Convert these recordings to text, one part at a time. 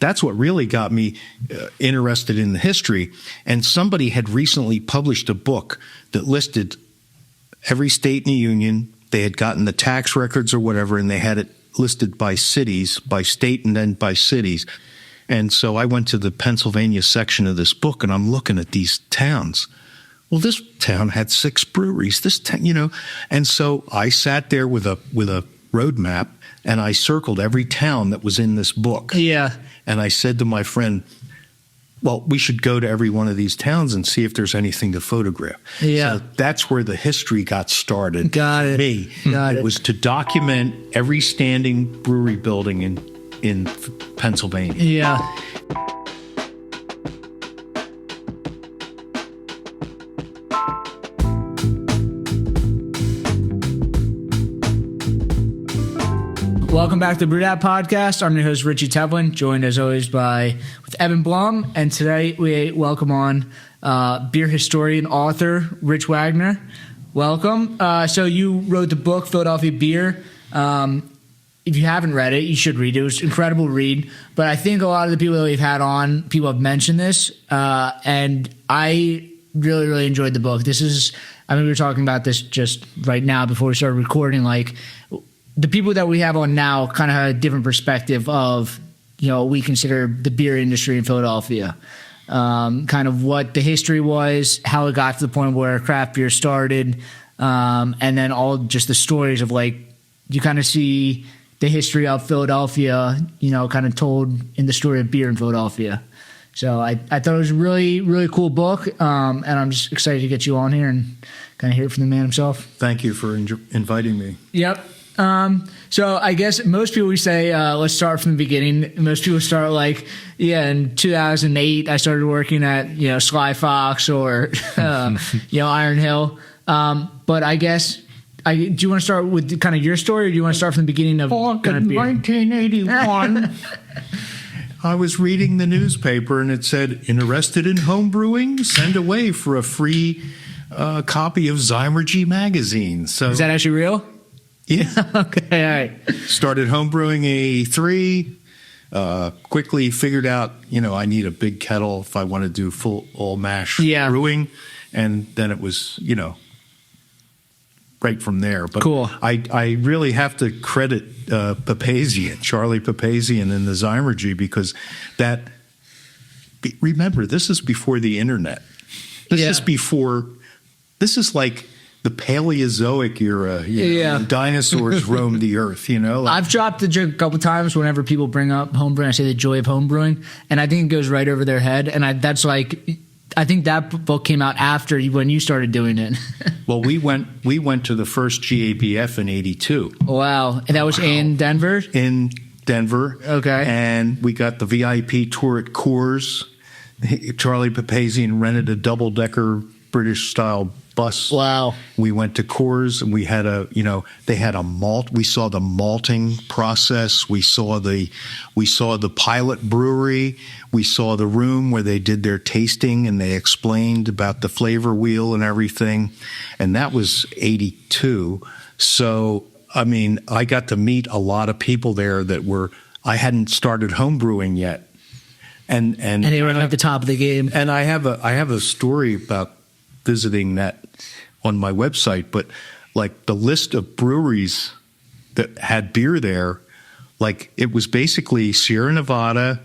That's what really got me interested in the history. And somebody had recently published a book that listed every state in the union. They had gotten the tax records or whatever, and they had it listed by cities, by state, and then by cities. And so I went to the Pennsylvania section of this book, and I'm looking at these towns. Well, this town had 6 breweries. This town, and so I sat there with a road map, and I circled every town that was in this book. Yeah. And I said to my friend, well, we should go to every one of these towns and see if there's anything to photograph. Yeah. So that's where the history got started. Got it. Me. Got it. It was to document every standing brewery building in Pennsylvania. Yeah. Welcome back to the Brew That Podcast. I'm your host, Richie Tevlin, joined as always with Evan Blum. And today we welcome on beer historian, author, Rich Wagner. Welcome. So you wrote the book, Philadelphia Beer. If you haven't read it, you should read it. It was an incredible read. But I think a lot of the people that we've had on, people have mentioned this. And I really, really enjoyed the book. We were talking about this just right now before we started recording, the people that we have on now kind of have a different perspective of, we consider the beer industry in Philadelphia, kind of what the history was, how it got to the point where craft beer started, and then all just the stories of you kind of see the history of Philadelphia, kind of told in the story of beer in Philadelphia. So I thought it was a really, really cool book, and I'm just excited to get you on here and kind of hear it from the man himself. Thank you for inviting me. Yep. So I guess most people would say, let's start from the beginning. Most people start in 2008, I started working at, Sly Fox or, Iron Hill. But I guess, do you want to start with kind of your story, or do you want to start from the beginning of kind of beer? 1981, I was reading the newspaper and it said, interested in home brewing? Send away for a free copy of Zymergy magazine. So is that actually real? Yeah. Okay, all right. Started homebrewing A3, quickly figured out, I need a big kettle if I want to do full all mash brewing. And then it was, right from there. But cool. I really have to credit Charlie Papazian and the Zymergy, because remember, this is before the internet. This is like the Paleozoic era, dinosaurs roamed the earth, I've dropped the joke a couple times whenever people bring up homebrewing. I say the joy of homebrewing, and I think it goes right over their head. And I think that book came out after when you started doing it. Well, we went to the first GABF in '82. Wow, and that was in Denver. In Denver, okay. And we got the VIP tour at Coors. Charlie Papazian rented a double-decker British style bus. Wow. We went to Coors, and we had they had a malt. We saw the malting process. We saw the pilot brewery. We saw the room where they did their tasting and they explained about the flavor wheel and everything. And that was 82. So, I got to meet a lot of people there I hadn't started home brewing yet. And they were at the top of the game. And I have a story about visiting that on my website, but the list of breweries that had beer there, it was basically Sierra Nevada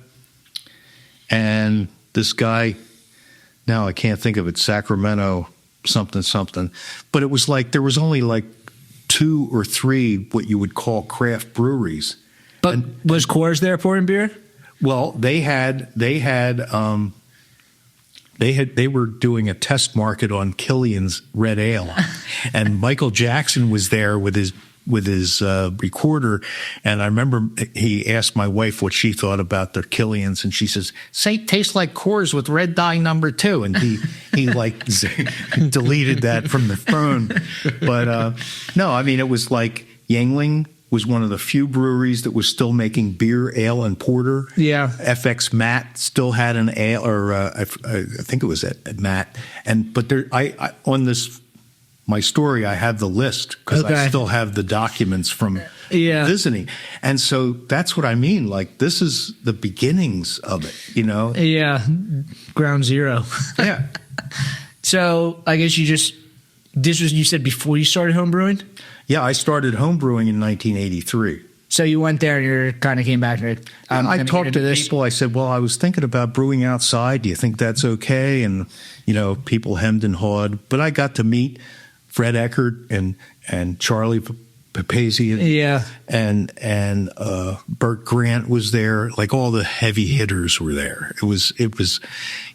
and this guy, now I can't think of it, Sacramento something, but it was there was only 2 or 3 what you would call craft breweries. But was Coors there pouring beer? Well, they were doing a test market on Killian's Red Ale, and Michael Jackson was there with his recorder. And I remember he asked my wife what she thought about their Killian's, and she says, tastes like Coors with red dye number 2. And he deleted that from the phone. But no, it was Yuengling was one of the few breweries that was still making beer, ale, and porter. Yeah. FX Matt still had an ale, or I think it was at Matt. But there, on this my story, I have the list because I still have the documents from Yeah. visiting. And so that's what I mean. Like, this is the beginnings of it, you know? Yeah, ground zero. Yeah. So I guess this was, you said before you started homebrewing? Yeah, I started homebrewing in 1983. So you went there and you kind of came back to it. I talked to people. I said, well, I was thinking about brewing outside. Do you think that's okay? And, you know, people hemmed and hawed. But I got to meet Fred Eckert and Charlie Papazian. Yeah. And Bert Grant was there. Like, all the heavy hitters were there. It was,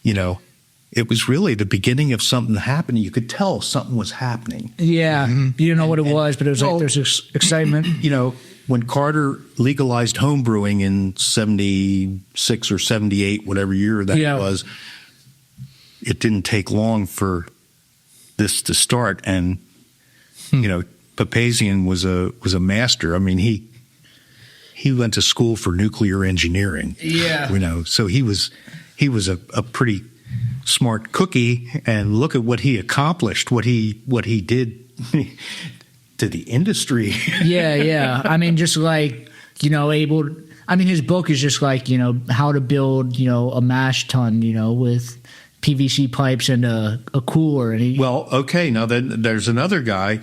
you know, it was really the beginning of something happening. You could tell something was happening. Yeah. You didn't know what it was, but it was like there's excitement. You know, when Carter legalized homebrewing in 76 or 78, whatever year that was, it didn't take long for this to start. And, you know, Papazian was a master. I mean, he went to school for nuclear engineering. Yeah. You know, so he was a pretty smart cookie, and look at what he accomplished, what he did to the industry. Yeah. I mean, just like, you know, his book is just like, you know, how to build, you know, a mash tun, you know, with PVC pipes and a cooler. And well, okay. Now then there's another guy,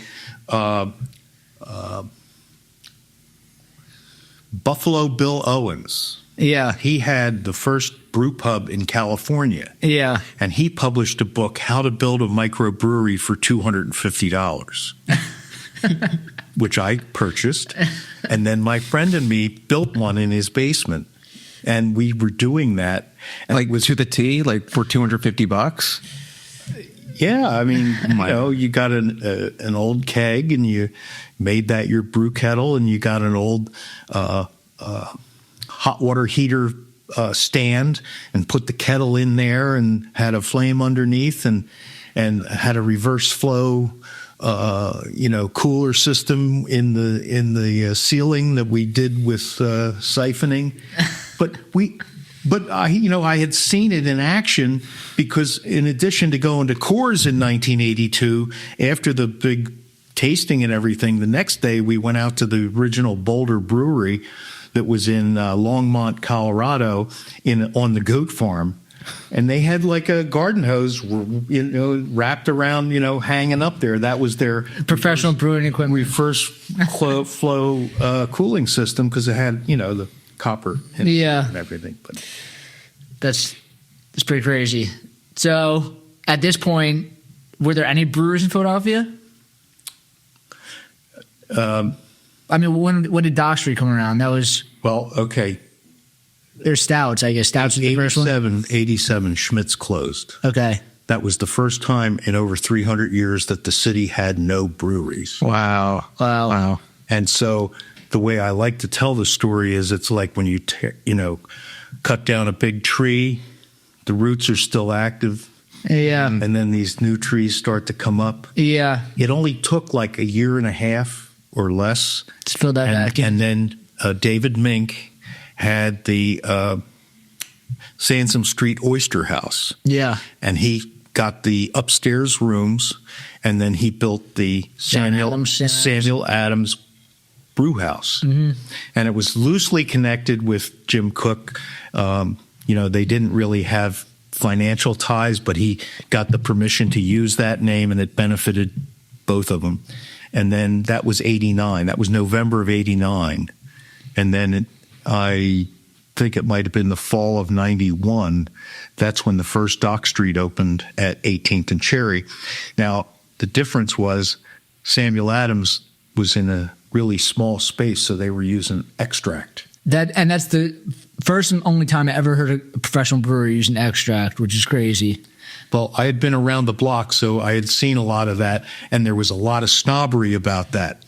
Buffalo Bill Owens. Yeah. He had the first brew pub in California. Yeah. And he published a book, How to Build a Microbrewery for $250. Which I purchased, and then my friend and me built one in his basement, and we were doing that. And like, to the T, like for $250. Yeah, I mean, you know, you got an old keg, and you made that your brew kettle, and you got an old hot water heater stand, and put the kettle in there, and had a flame underneath, and had a reverse flow. You know, cooler system in the ceiling that we did with siphoning, but I had seen it in action, because in addition to going to Coors in 1982, after the big tasting and everything, the next day we went out to the original Boulder Brewery that was in Longmont, Colorado, on the goat farm. And they had like a garden hose, you know, wrapped around, you know, hanging up there. That was their professional brewing equipment, reverse flow cooling system, because it had, you know, the copper and everything. But that's pretty crazy. So at this point, were there any brewers in Philadelphia? I mean, when did Dock Street come around? That was okay. There's Stouts, I guess. Stouts was the first one? 87, Schmidt's closed. Okay. That was the first time in over 300 years that the city had no breweries. Wow. And so the way I like to tell the story is, it's like when you cut down a big tree, the roots are still active. Yeah. And then these new trees start to come up. Yeah. It only took like a year and a half or less to fill that back in. And then David Mink had the Sansom Street Oyster House. Yeah. And he got the upstairs rooms, and then he built the Samuel Adams brew house. Mm-hmm. And it was loosely connected with Jim Cook. You know, they didn't really have financial ties, but he got the permission to use that name, and it benefited both of them. And then that was 89. That was November of 89. And then I think it might have been the fall of 91. That's when the first Dock Street opened at 18th and Cherry. Now, the difference was Samuel Adams was in a really small space, so they were using extract. That's the first and only time I ever heard a professional brewery using extract, which is crazy. Well, I had been around the block, so I had seen a lot of that, and there was a lot of snobbery about that.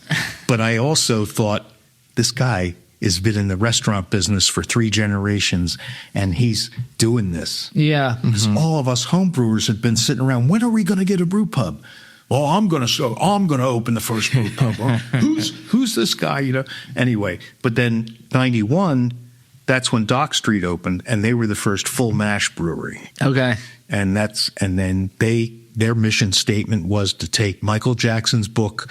But I also thought, this guy has been in the restaurant business for 3 generations, and he's doing this. Yeah. Because all of us homebrewers had been sitting around, when are we going to get a brew pub? Well, I'm going to open the first brew pub. Who's this guy, you know? Anyway, but then 91, that's when Dock Street opened, and they were the first full mash brewery. Okay. And then their mission statement was to take Michael Jackson's book,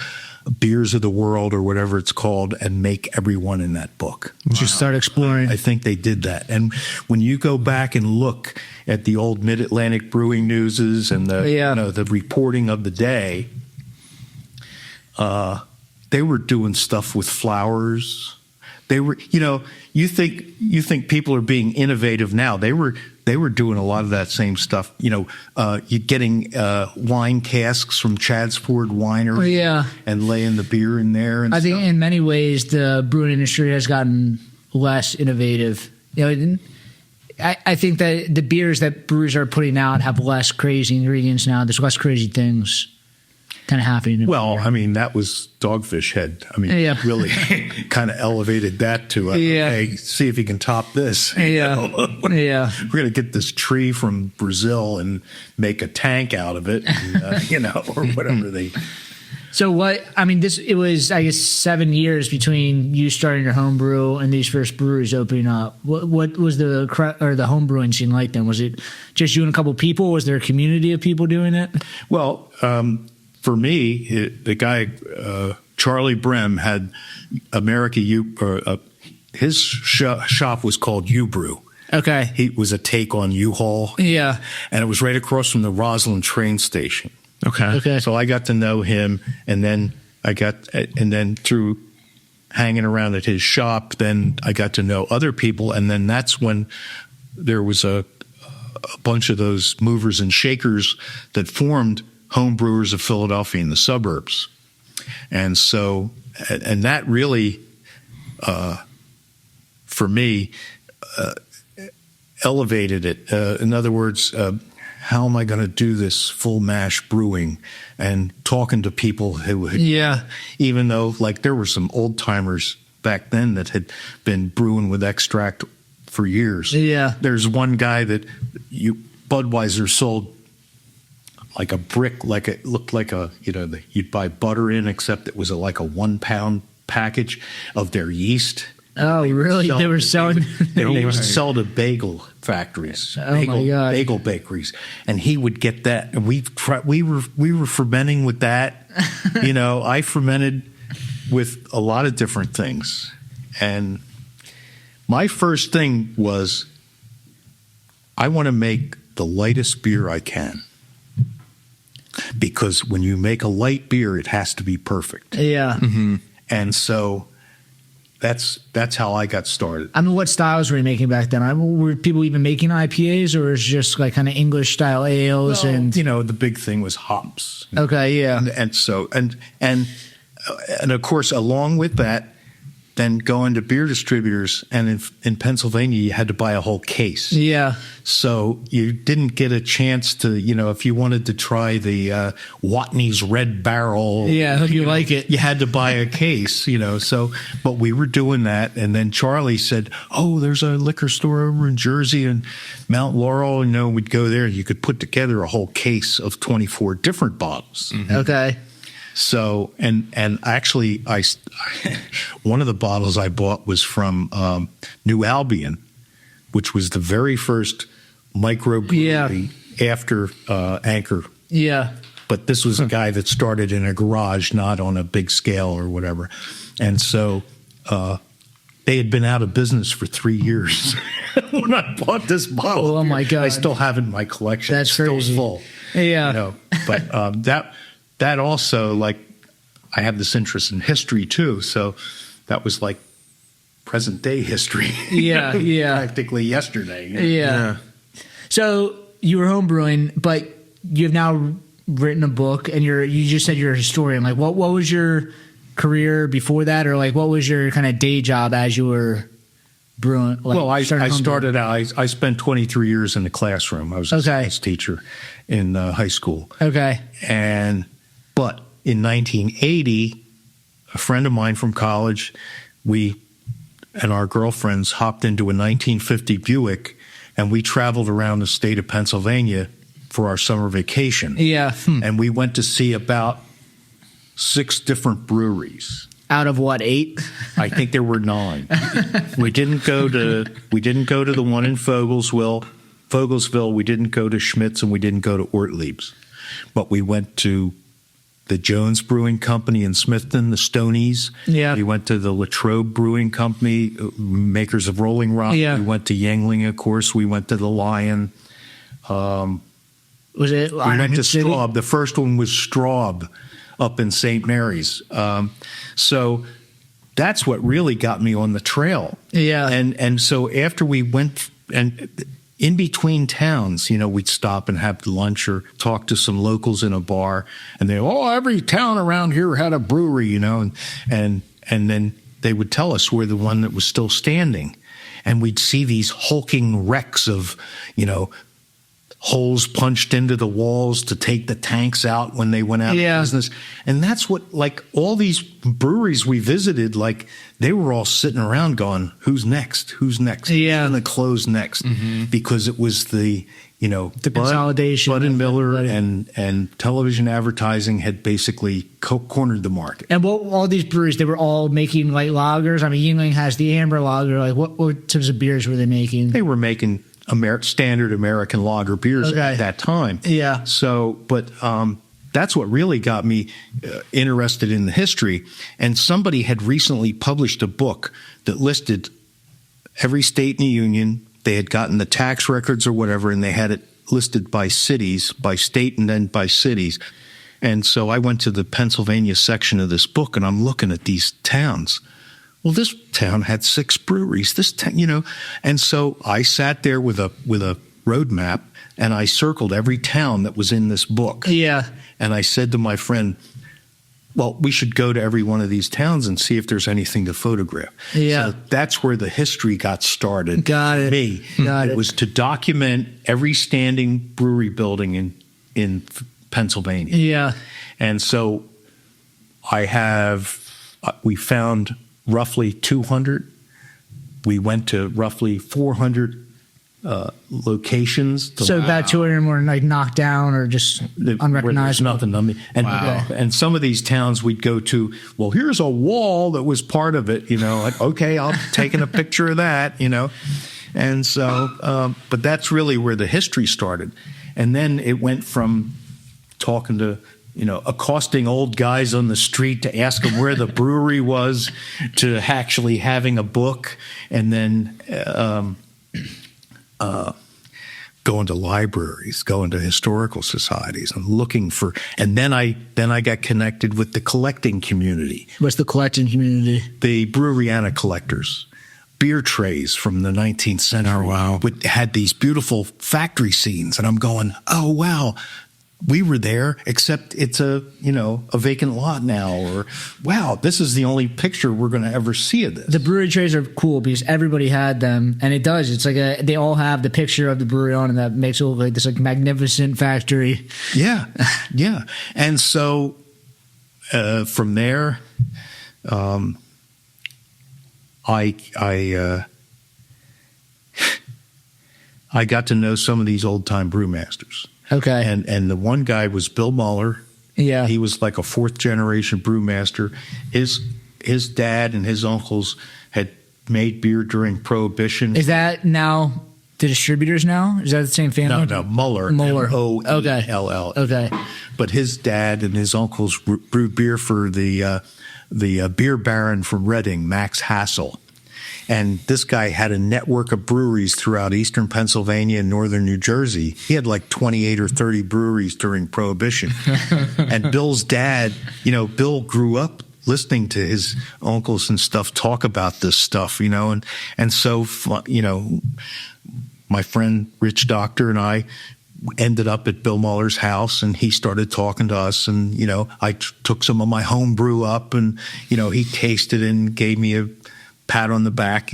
Beers of the World or whatever it's called, and make everyone in that book. Just start exploring. I think they did that. And when you go back and look at the old Mid-Atlantic Brewing Newses and the reporting of the day, they were doing stuff with flowers. They were, you think people are being innovative now. They were doing a lot of that same stuff. You getting wine casks from Chad's Ford Winery, and laying the beer in there. And I think in many ways the brewing industry has gotten less innovative. I think that the beers that brewers are putting out have less crazy ingredients now. There's less crazy things kind of happening. Well, I mean, that was Dogfish Head. I mean, really kind of elevated that to, hey, see if you can top this. We're going to get this tree from Brazil and make a tank out of it, and, or whatever they. So it was, I guess, 7 years between you starting your home brew and these first breweries opening up. What was the home brewing scene like then? Was it just you and a couple people? Was there a community of people doing it? Well, for me, the guy, Charlie Brem, had his shop was called U-Brew. Okay. He was a take on U-Haul. Yeah. And it was right across from the Roslyn train station. Okay. So I got to know him, and then through hanging around at his shop, then I got to know other people, and then that's when there was a bunch of those movers and shakers that formed Home Brewers of Philadelphia in the suburbs. And so, and that really, for me, elevated it. In other words, how am I going to do this full mash brewing and talking to people who even though like there were some old timers back then that had been brewing with extract for years. Yeah. There's one guy that Budweiser sold like a brick, like it looked like you'd buy butter in, except it was like a 1 pound package of their yeast. Oh, really? They were selling. They would sell to bagel factories, my God. bagel bakeries, and he would get that. And we were fermenting with that. I fermented with a lot of different things, and my first thing was I want to make the lightest beer I can. Because when you make a light beer, it has to be perfect. Yeah. Mm-hmm. And so that's how I got started. I mean, what styles were you making back then? Were people even making IPAs, or was it just like kind of English style ales? Well, and the big thing was hops. Okay, yeah. And so and of course, along with that, then going to beer distributors, and in Pennsylvania, you had to buy a whole case. Yeah. So you didn't get a chance to, if you wanted to try the Watney's Red Barrel. Yeah, I hope you like it. You had to buy a case, So, but we were doing that, and then Charlie said, "Oh, there's a liquor store over in Jersey and Mount Laurel. We'd go there. You could put together a whole case of 24 different bottles." Mm-hmm. Okay. So, and actually, one of the bottles I bought was from New Albion, which was the very first microbrewery after Anchor. Yeah. But this was a guy that started in a garage, not on a big scale or whatever. And so they had been out of business for 3 years when I bought this bottle. Oh, my God. I still have it in my collection. That's crazy. It's still full. Yeah. But that also, like, I have this interest in history too, so that was like present day history. Yeah, yeah. Practically yesterday. Yeah. So you were homebrewing, but you've now written a book, and you just said you're a historian. Like, what was your career before that, or like what was your kind of day job as you were brewing? Like, well, I started out. I spent 23 years in the classroom. I was a science teacher in high school. Okay. But in 1980, a friend of mine from college, we and our girlfriends hopped into a 1950 Buick, and we traveled around the state of Pennsylvania for our summer vacation. Yeah. And we went to see about 6 different breweries. Out of what, 8? I think there were 9. We didn't go to the one in Fogelsville. We didn't go to Schmidt's, and we didn't go to Ortlieb's. But we went to the Jones Brewing Company in Smithton, the Stonies. Yeah. We went to the Latrobe Brewing Company, makers of Rolling Rock. Yeah. We went to Yuengling, of course. We went to the Lion. Was it? We went to Straub. The first one was Straub up in St. Mary's. So that's what really got me on the trail. Yeah. And so after we went, and in between towns, we'd stop and have lunch or talk to some locals in a bar, and every town around here had a brewery, and then they would tell us we're the one that was still standing, and we'd see these hulking wrecks of, holes punched into the walls to take the tanks out when they went out of business. And that's what, like, all these breweries we visited, like, they were all sitting around going, who's next? Who's next? Yeah. Who's going to close next? Mm-hmm. Because it was the consolidation. Bud and Miller and television advertising had basically cornered the market. And all these breweries, they were all making light lagers. I mean, Yuengling has the amber lager. Like, what types of beers were they making? They were making standard American lager beers at that time. Yeah. So, but that's what really got me interested in the history. And somebody had recently published a book that listed every state in the union. They had gotten the tax records or whatever, and they had it listed by cities, by state, and then by cities. And so I went to the Pennsylvania section of this book, and I'm looking at these towns. Well, this town had 6 breweries. And so I sat there with a road map, and I circled every town that was in this book. Yeah. And I said to my friend, well, we should go to every one of these towns and see if there's anything to photograph. Yeah. So that's where the history got started. Got it. It was to document every standing brewery building in Pennsylvania. Yeah. And so we found roughly 200. We went to roughly 400 locations. So about 200 of them were like knocked down or just unrecognizable. There's nothing. And some of these towns we'd go to, well, here's a wall that was part of it, like, okay, I'll taking a picture of that, And so, but that's really where the history started. And then it went from talking to, accosting old guys on the street to ask them where the brewery was, to actually having a book, and then going to libraries, going to historical societies, and looking for. And then I got connected with the collecting community. What's the collecting community? The Breweriana collectors. Beer trays from the 19th century. Oh, wow. Had these beautiful factory scenes, and I'm going, oh wow. We were there, except it's a vacant lot now, or wow, this is the only picture we're going to ever see of this. The brewery trays are cool because everybody had them, and it does. It's like they all have the picture of the brewery on, and that makes it look like this like magnificent factory. Yeah, yeah. And so from there, I got to know some of these old time brewmasters. Okay. And the one guy was Bill Muller. Yeah. He was like a 4th generation brewmaster. His dad and his uncles had made beer during Prohibition. Is that now the distributors now? Is that the same family? No, Muller. Muller. M-O-E-L-L. Okay. But his dad and his uncles brewed beer for the beer baron from Reading, Max Hassel. And this guy had a network of breweries throughout eastern Pennsylvania and northern New Jersey. He had like 28 or 30 breweries during Prohibition. And Bill's dad, Bill grew up listening to his uncles and stuff talk about this stuff, and so, my friend Rich Doctor and I ended up at Bill Muller's house, and he started talking to us, and, I took some of my home brew up, and, he tasted it and gave me a pat on the back,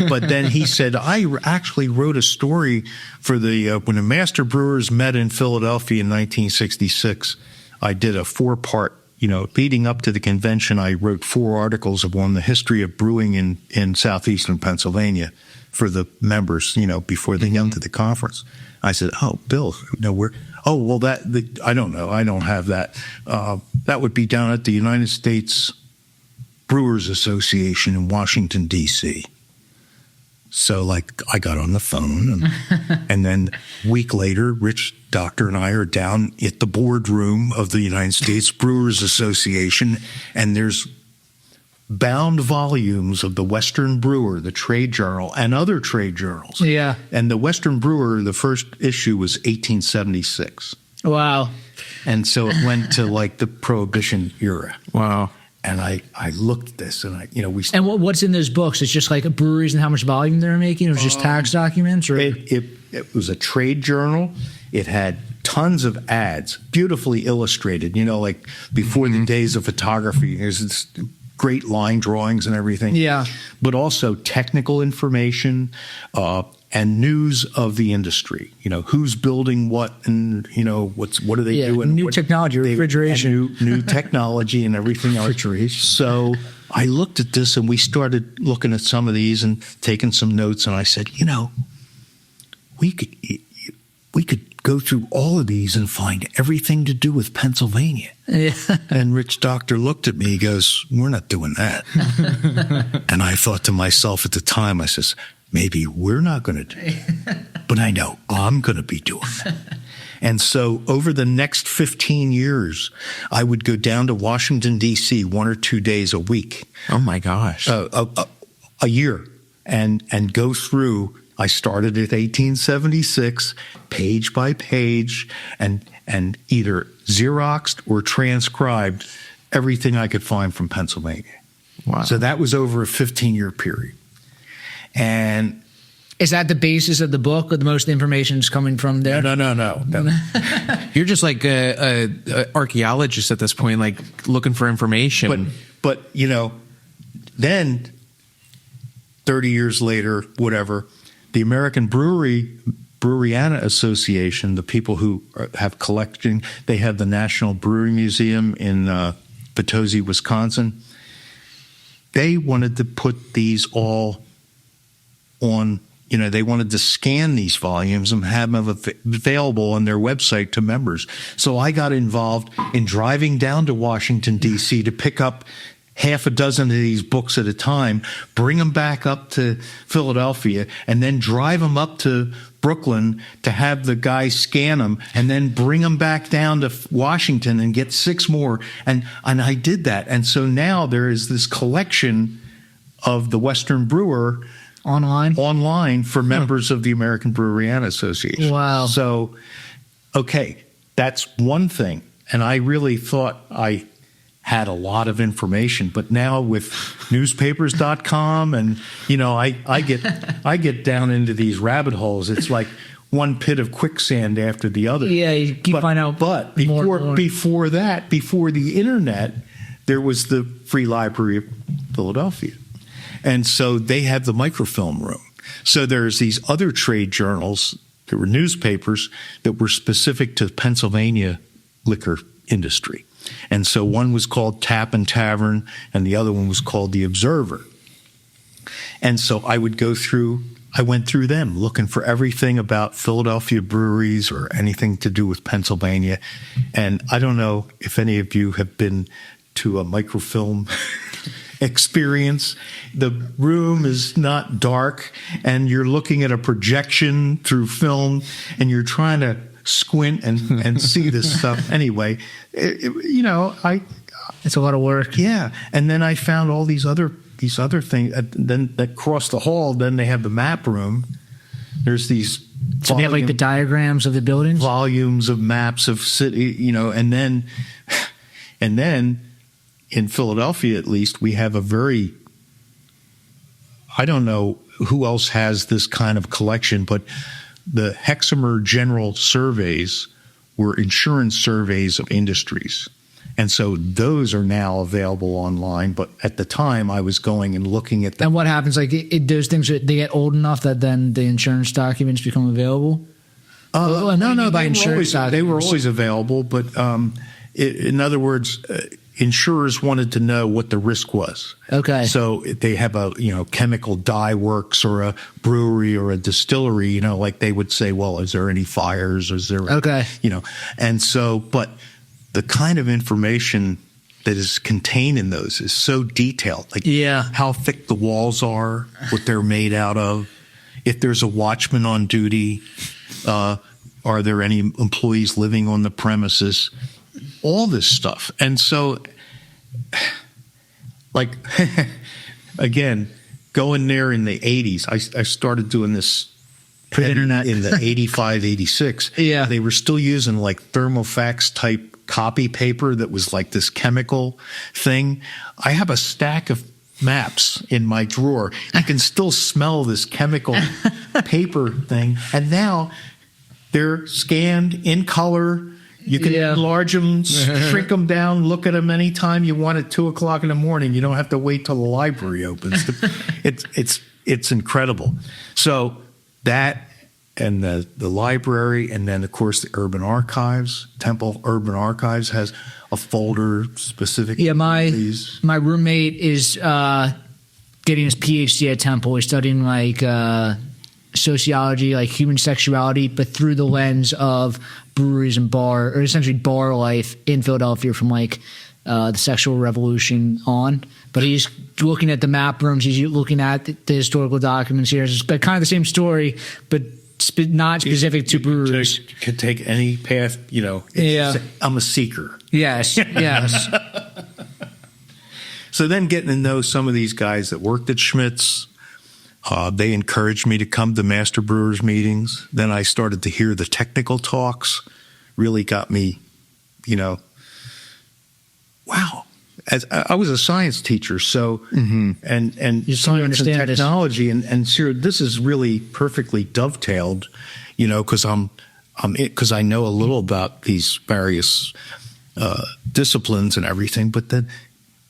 But then he said, I actually wrote a story for when the master brewers met in Philadelphia in 1966. I did a 4-part, leading up to the convention. I wrote 4 articles on the history of brewing in southeastern Pennsylvania for the members, before they came to the conference. I said, oh, Bill, I don't know. I don't have that. That would be down at the United States Brewers Association in Washington, D.C. So, like, I got on the phone, and then a week later, Rich Doctor and I are down at the boardroom of the United States Brewers Association, and there's bound volumes of the Western Brewer, the trade journal, and other trade journals. Yeah. And the Western Brewer, the first issue was 1876. Wow. And so it went to, like, the Prohibition era. Wow. And I looked at this, and And what's in those books? It's just like breweries and how much volume they're making? It was just tax documents? Or It was a trade journal. It had tons of ads, beautifully illustrated, like before the days of photography. There's this great line drawings and everything. Yeah. But also technical information and news of the industry. Who's building what, and what are they doing? New technology, refrigeration. New technology and everything else. Refrigeration. So I looked at this, and we started looking at some of these and taking some notes, and I said, we could go through all of these and find everything to do with Pennsylvania. Yeah. And Rich Doctor looked at me, he goes, we're not doing that. And I thought to myself at the time, I says, maybe we're not going to do it, but I know I'm going to be doing that. And so over the next 15 years, I would go down to Washington, D.C. 1 or 2 days a week. Oh, my gosh. A year, and go through. I started at 1876, page by page, and either Xeroxed or transcribed everything I could find from Pennsylvania. Wow. So that was over a 15-year period. And is that the basis of the book, or the most information is coming from there? No. You're just like a archaeologist at this point, like looking for information. But then 30 years later, whatever, the American Breweriana Association, the people who have collecting, they have the National Brewery Museum in Potosi, Wisconsin. They wanted to put these all on, they wanted to scan these volumes and have them available on their website to members. So I got involved in driving down to Washington, D.C. to pick up half a dozen of these books at a time, bring them back up to Philadelphia, and then drive them up to Brooklyn to have the guy scan them, and then bring them back down to Washington and get 6 more. And I did that. And so now there is this collection of the Western Brewer online for members of the American Breweriana Association. Wow. So, okay, that's one thing. And I really thought I had a lot of information, but now with newspapers.com and I get down into these rabbit holes. It's like one pit of quicksand after the other. Yeah, you keep finding out. But before that, before the internet, there was the Free Library of Philadelphia. And so they have the microfilm room. So there's these other trade journals that were newspapers that were specific to Pennsylvania liquor industry. And so one was called Tap and Tavern, and the other one was called The Observer. And so I went through them looking for everything about Philadelphia breweries or anything to do with Pennsylvania. And I don't know if any of you have been to a microfilm experience. The room is not dark, and you're looking at a projection through film, and you're trying to squint and see this stuff. Anyway, it's a lot of work. Yeah, and then I found all these other things. Then across the hall, then they have the map room. There's these. So they have like the diagrams of the buildings, volumes of maps of city, and then in Philadelphia, at least, we have a very. I don't know who else has this kind of collection, but the Hexamer General Surveys were insurance surveys of industries. And so those are now available online. But at the time, I was going and looking at them. And what happens? Like those things, they get old enough that then the insurance documents become available? No, they were always available. But in other words, insurers wanted to know what the risk was. Okay. So they have a, chemical dye works or a brewery or a distillery, like they would say, well, is there any fires? Is there, okay. And so, but the kind of information that is contained in those is so detailed. Like how thick the walls are, what they're made out of, if there's a watchman on duty, are there any employees living on the premises, all this stuff. And so, like, again, going there in the 80s, I started doing this pre-internet in the 85, 86. Yeah. They were still using like thermofax type copy paper that was like this chemical thing. I have a stack of maps in my drawer. You can still smell this chemical paper thing. And now they're scanned in color. You can enlarge them, shrink them down, look at them anytime you want at 2 o'clock in the morning. You don't have to wait till the library opens. It's incredible. So that and the library, and then, of course, the Urban Archives. Temple Urban Archives has a folder specific to these. My roommate is getting his PhD at Temple. He's studying like sociology, like human sexuality, but through the lens of breweries and or essentially bar life in Philadelphia from like the sexual revolution on. But he's looking at the map rooms. He's looking at the historical documents here. It's kind of the same story, but not specific to breweries. Could take any path, you know. I'm a seeker. Yes, yes. So then getting to know some of these guys that worked at Schmidt's, they encouraged me to come to Master Brewers meetings. Then I started to hear the technical talks. Really got me, you know, wow. As I was a science teacher, so and science and technology, and sure, this is really perfectly dovetailed, you know, because because I know a little about these various disciplines and everything, but then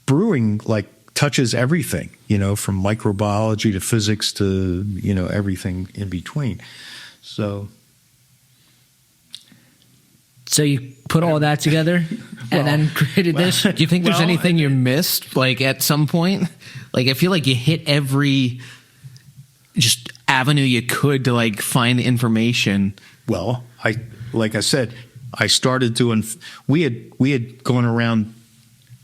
brewing like touches everything, you know, from microbiology to physics to, you know, everything in between. So you put all that together and then created this? Do you think there's anything you missed, like, at some point? Like, I feel like you hit every just avenue you could to, like, find the information. Well, like I said, I started doing – we had gone around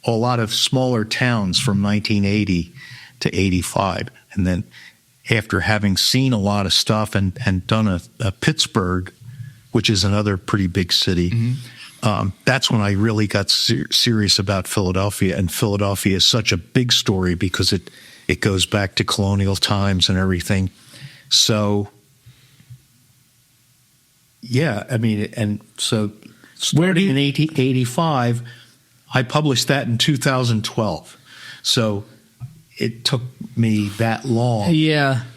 a lot of smaller towns from 1980 to 85. And then after having seen a lot of stuff and done a Pittsburgh – which is another pretty big city. That's when I really got serious about Philadelphia. And Philadelphia is such a big story because it goes back to colonial times and everything. So, yeah, I mean, and so starting in 85, I published that in 2012. So it took me that long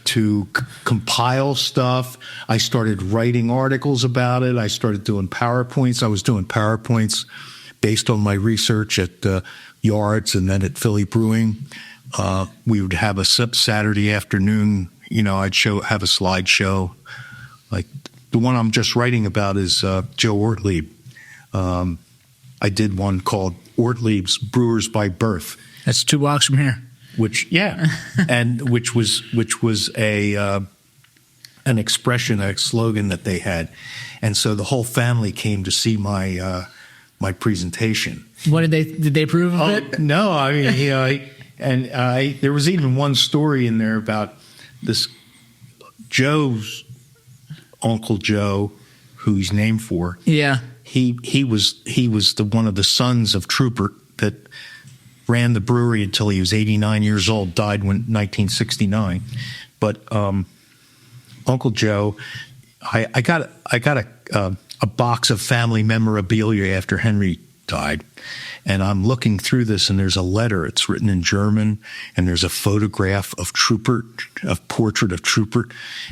to compile stuff. I started writing articles about it. I started doing PowerPoints. I was doing PowerPoints based on my research at Yards and then at Philly Brewing. We would have a Saturday afternoon, you know, I'd have a slideshow. Like the one I'm just writing about is Joe Ortlieb. I did one called Ortlieb's Brewers by Birth. That's 2 blocks from here. And which was an expression, a slogan that they had, and so the whole family came to see my presentation. What did they approve of it? No, I mean, you know, there was even one story in there about this Joe's Uncle Joe, who he's named for. Yeah, he was one of the sons of Trooper that ran the brewery until he was 89 years old, died in 1969. But Uncle Joe, I got a box of family memorabilia after Henry died, and I'm looking through this, and there's a letter. It's written in German, and there's a photograph of Trooper, a portrait of Trooper,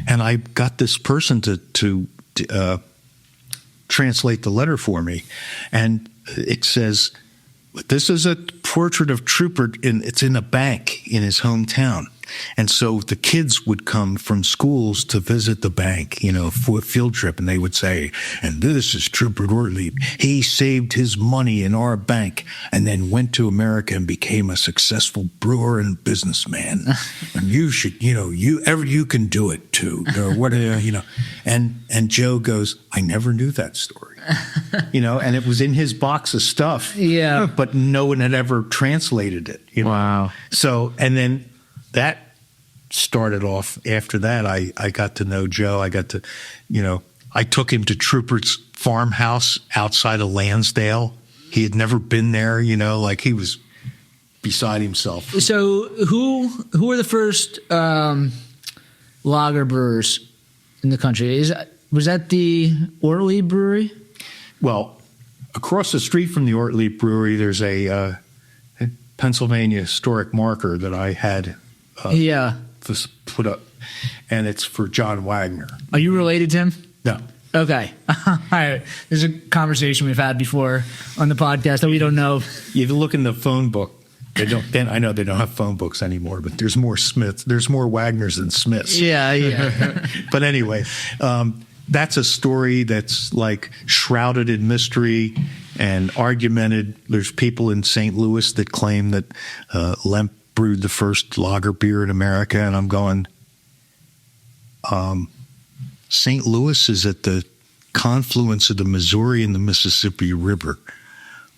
and I got this person to translate the letter for me, and it says, this is a portrait of Trooper, it's in a bank in his hometown. And so the kids would come from schools to visit the bank, you know, for a field trip, and they would say, and this is Trooper Ortlieb. He saved his money in our bank and then went to America and became a successful brewer and businessman. And you should, you know, you can do it too. Or whatever, you know. And Joe goes, I never knew that story. and it was in his box of stuff. Yeah. But no one had ever translated it. Wow. So, and then that started off. After that, I got to know Joe. I got to, I took him to Trooper's farmhouse outside of Lansdale. He had never been there, like he was beside himself. So who were the first lager brewers in the country? Was that the Ortlieb Brewery? Well, across the street from the Ortlieb Brewery, there's a Pennsylvania historic marker that I had put up, and it's for John Wagner. Are you related to him? No. Okay. All right. There's a conversation we've had before on the podcast that we don't know. If you look in the phone book, I know they don't have phone books anymore, but there's more Smiths. There's more Wagners than Smiths. Yeah. But anyway, that's a story that's like shrouded in mystery and argumented. There's people in St. Louis that claim that Lemp brewed the first lager beer in America, and I'm going, St. Louis is at the confluence of the Missouri and the Mississippi River.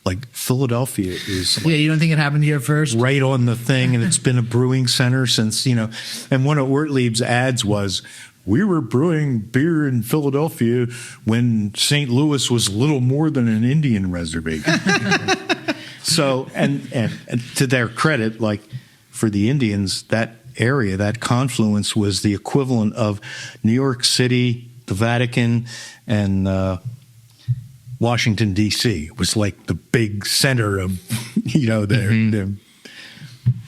Like Philadelphia is you don't think it happened here first? Right on the thing, and it's been a brewing center since, and one of Ortlieb's ads was, we were brewing beer in Philadelphia when St. Louis was little more than an Indian reservation. So, and to their credit, like for the Indians, that area, that confluence was the equivalent of New York City, the Vatican, and Washington, D.C. It was like the big center of, the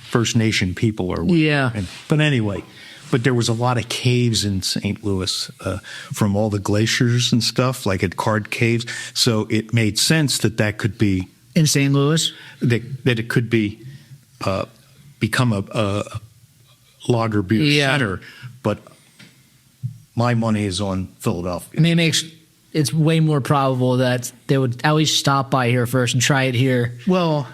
First Nation people or whatever. Yeah. But anyway, there was a lot of caves in St. Louis from all the glaciers and stuff, like at Card Caves. So it made sense that could be in St. Louis, that it could be become a lager beer center. But my money is on Philadelphia. I mean, it's way more probable that they would at least stop by here first and try it here. Well,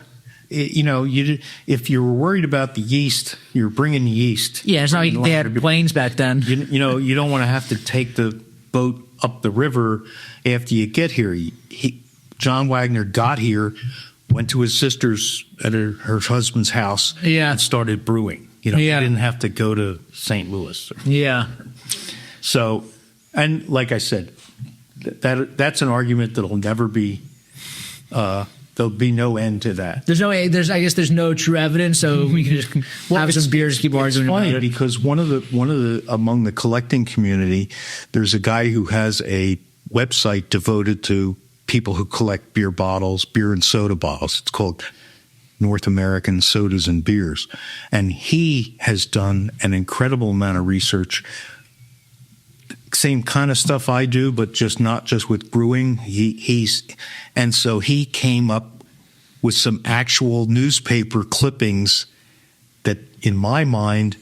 if you were worried about the yeast, you're bringing yeast. Yeah, it's not like they had planes back then. You don't want to have to take the boat up the river after you get here. John Wagner got here, went to his sister's at her husband's house, and started brewing. He didn't have to go to St. Louis. Yeah. So, and like I said, that's an argument that'll never be. There'll be no end to that. I guess there's no true evidence, so we can just have some beers, keep arguing about it. It's funny because one of the among the collecting community, there's a guy who has a website devoted to people who collect beer and soda bottles. It's called North American Sodas and Beers, and he has done an incredible amount of research. Same kind of stuff I do, but not just with brewing. So he came up with some actual newspaper clippings that, in my mind,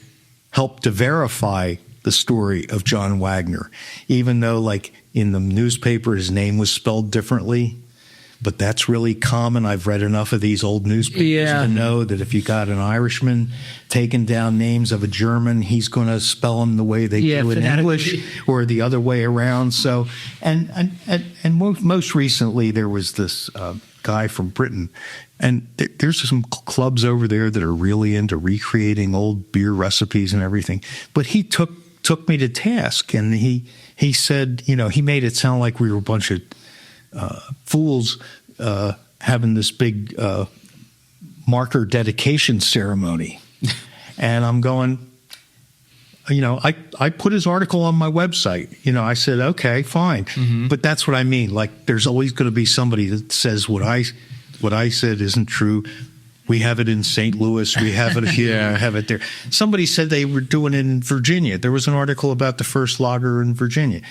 helped to verify the story of John Wagner, even though, like, in the newspaper his name was spelled differently. But that's really common. I've read enough of these old newspapers to know that if you got an Irishman taking down names of a German, he's going to spell them the way they do in English or the other way around. So, and most recently there was this guy from Britain, and there's some clubs over there that are really into recreating old beer recipes and everything. But he took me to task, and he said, he made it sound like we were a bunch of fools having this big marker dedication ceremony. And I'm going, I put his article on my website. I said, okay, fine. Mm-hmm. But that's what I mean. Like, there's always going to be somebody that says what I said isn't true. We have it in St. Louis. We have it here. I have it there. Somebody said they were doing it in Virginia. There was an article about the first lager in Virginia.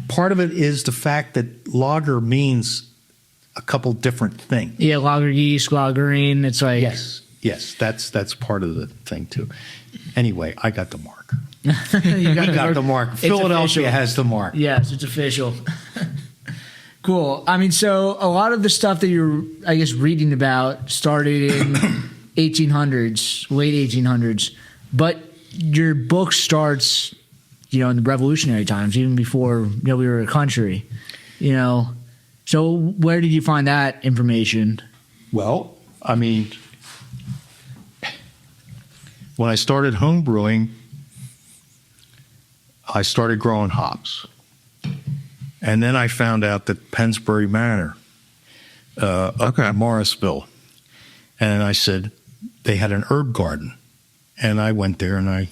Part of it is the fact that lager means a couple different things. Yeah, lager yeast, lagerine. It's like yes, that's part of the thing too. Anyway, I got the mark. You got the mark. Philadelphia has the mark. Yes, it's official. Cool. I mean, so a lot of the stuff that you're, I guess, reading about started in 1800s, late 1800s, but your book starts, in the revolutionary times, even before, we were a country, So So where did you find that information? Well, I mean, when I started home brewing, I started growing hops. And then I found out that Pennsbury Manor, up in Morrisville, and I said, they had an herb garden. And I went there and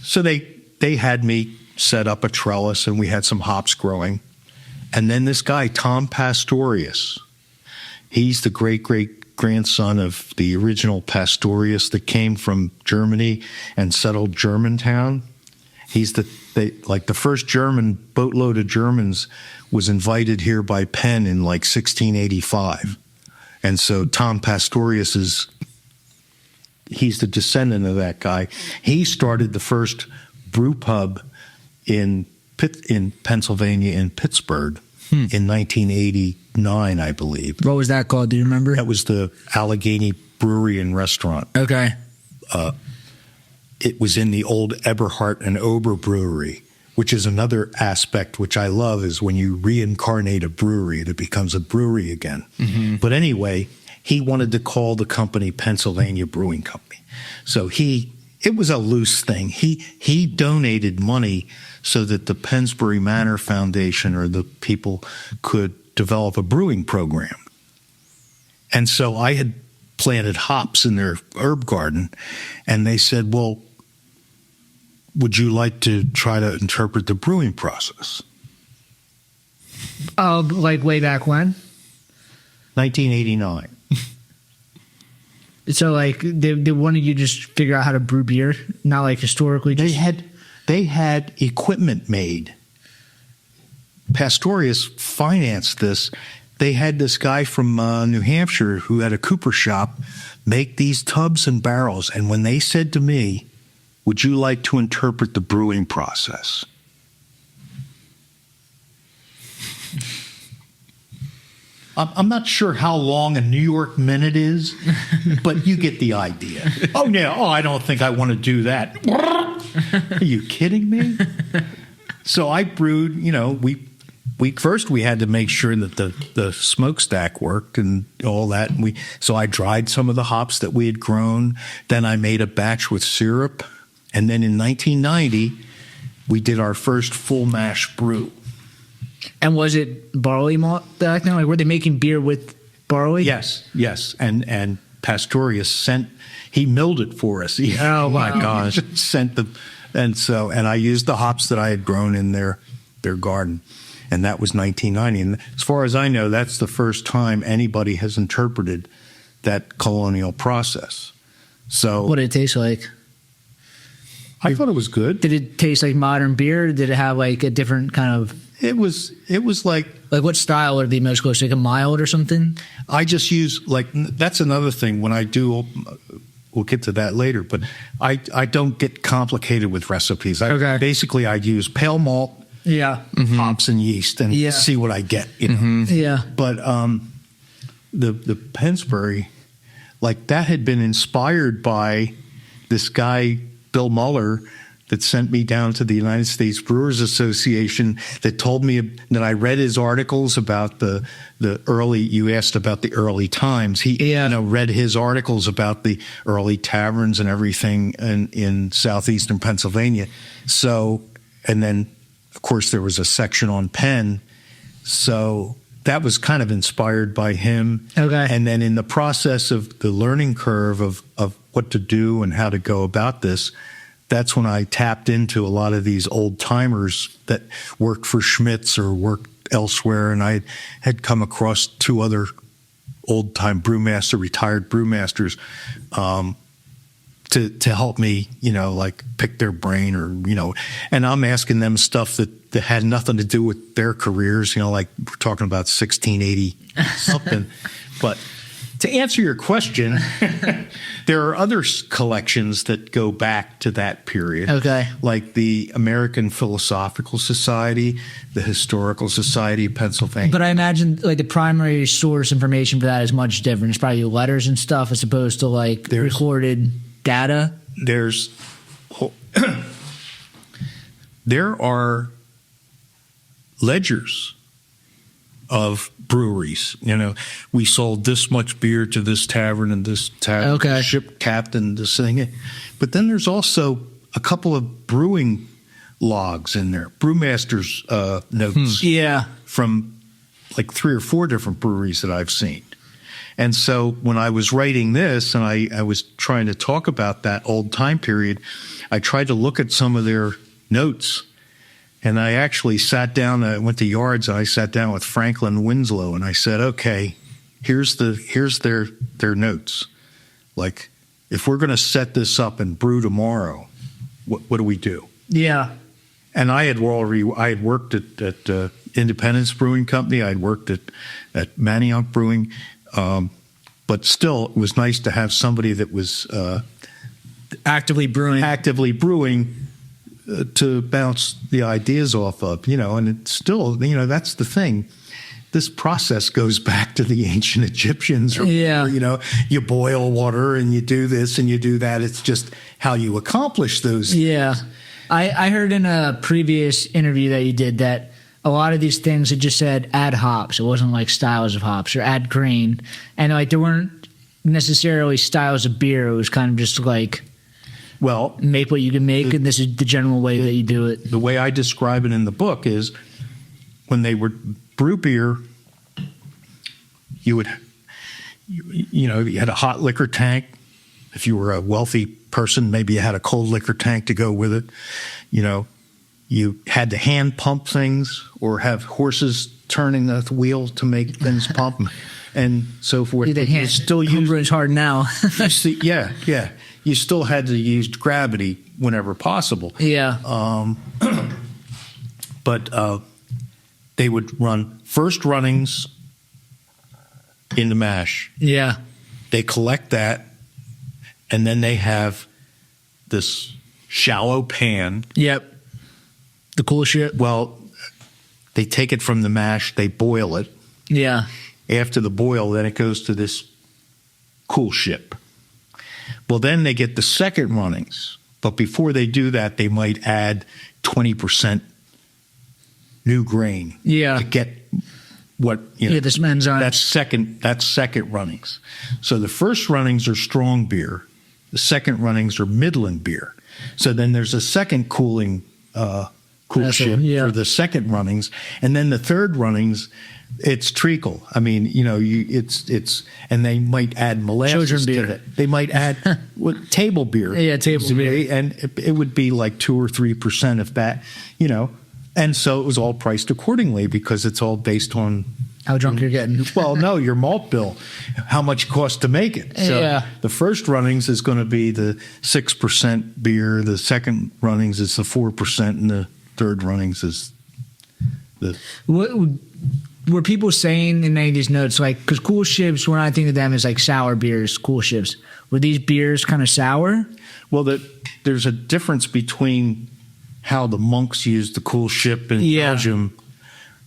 so they had me set up a trellis and we had some hops growing. And then this guy, Tom Pastorius, he's the great-great-grandson of the original Pastorius that came from Germany and settled Germantown. He's the first German boatload of Germans was invited here by Penn in like 1685. And so Tom Pastorius he's the descendant of that guy. He started the first brew pub in Pennsylvania, in Pittsburgh, in 1989, I believe. What was that called? Do you remember? That was the Allegheny Brewery and Restaurant. Okay. It was in the old Eberhardt and Ober Brewery, which is another aspect which I love, is when you reincarnate a brewery, it becomes a brewery again. Mm-hmm. But anyway, he wanted to call the company Pennsylvania Brewing Company. So it was a loose thing. He donated money so that the Pennsbury Manor Foundation or the people could develop a brewing program. And so I had planted hops in their herb garden, and they said, well, would you like to try to interpret the brewing process? Like way back when? 1989. So like they wanted you to just figure out how to brew beer, not like historically. They had equipment made. Pastorius financed this. They had this guy from New Hampshire who had a cooper shop make these tubs and barrels. And when they said to me, would you like to interpret the brewing process? I'm not sure how long a New York minute is, but you get the idea. I don't think I want to do that. Are you kidding me? So I brewed, we had to make sure that the smokestack worked and all that. And so I dried some of the hops that we had grown. Then I made a batch with syrup. And then in 1990, we did our first full mash brew. And was it barley malt back then? Like, were they making beer with barley? Yes. And Pastorius he milled it for us. Oh my gosh! And I used the hops that I had grown in their garden, and that was 1990. And as far as I know, that's the first time anybody has interpreted that colonial process. So, what did it taste like? I thought it was good. Did it taste like modern beer? Or did it have like a different kind of? It was like what style would it be most close to? Like a mild or something? I just use that's another thing when I do. We'll get to that later, but I don't get complicated with recipes. Basically I use pale malt, hops and yeast, and see what I get. Yeah. But the Pennsbury, that had been inspired by this guy Bill Muller that sent me down to the United States Brewers Association that told me that I read his articles about the early, you asked about the early times. He read his articles about the early taverns and everything in southeastern Pennsylvania. So, and then, of course, there was a section on Penn. So that was kind of inspired by him. Okay. And then in the process of the learning curve of what to do and how to go about this, that's when I tapped into a lot of these old timers that worked for Schmitz or worked elsewhere. And I had come across two other old time retired brewmasters, to help me, pick their brain and I'm asking them stuff that had nothing to do with their careers, we're talking about 1680 something. But to answer your question, there are other collections that go back to that period. Okay. Like the American Philosophical Society, the Historical Society of Pennsylvania. But I imagine the primary source information for that is much different. It's probably letters and stuff as opposed to recorded data. There are ledgers of breweries. We sold this much beer to this tavern and this tavern, Okay. ship captain, this thing. But then there's also a couple of brewing logs in there, brewmaster's notes Yeah. from like 3 or 4 different breweries that I've seen. And so when I was writing this and I was trying to talk about that old time period, I tried to look at some of their notes. And I actually sat down, I went to Yards, and I sat down with Franklin Winslow, and I said, okay, here's their notes. Like, if we're going to set this up and brew tomorrow, what do we do? Yeah. And I had worked at Independence Brewing Company. I had worked at Manioc Brewing. But still, it was nice to have somebody that was Actively brewing. To bounce the ideas off of, and it's still, that's the thing. This process goes back to the ancient Egyptians. You boil water and you do this and you do that. It's just how you accomplish those. Yeah. I heard in a previous interview that you did that a lot of these things, it just said add hops. It wasn't like styles of hops or add grain. And like there weren't necessarily styles of beer. It was kind of just like, well, make what you can make, and this is the general way that you do it. The way I describe it in the book is when they would brew beer, you had a hot liquor tank. If you were a wealthy person, maybe you had a cold liquor tank to go with it. You had to hand pump things or have horses turning the wheel to make things pump and so forth. You still use hard now. Yeah. You still had to use gravity whenever possible. Yeah. But they would run first runnings in the mash. Yeah. They collect that, and then they have this shallow pan. Yep. The cool shit. Well, they take it from the mash, they boil it. Yeah. After the boil, then it goes to this cool ship. Well, then they get the second runnings. But before they do that, they might add 20% new grain. Yeah. To get what, this enzyme. That's second runnings. So the first runnings are strong beer. The second runnings are Midland beer. So then there's a second cool ship for the second runnings. And then the third runnings, it's treacle. I mean, it's and they might add molasses to it. They might add table beer. Yeah, table beer. And it would be like 2 or 3% of that, And so it was all priced accordingly because it's all based on how drunk you're getting. Well, no, your malt bill, how much it costs to make it. So the first runnings is going to be the 6% beer. The second runnings is the 4%, and the third runnings is the. What were people saying in any of these notes? Like, because cool ships, when I think of them as like sour beers, cool ships. Were these beers kind of sour? Well, there's a difference between how the monks used the cool ship in Belgium,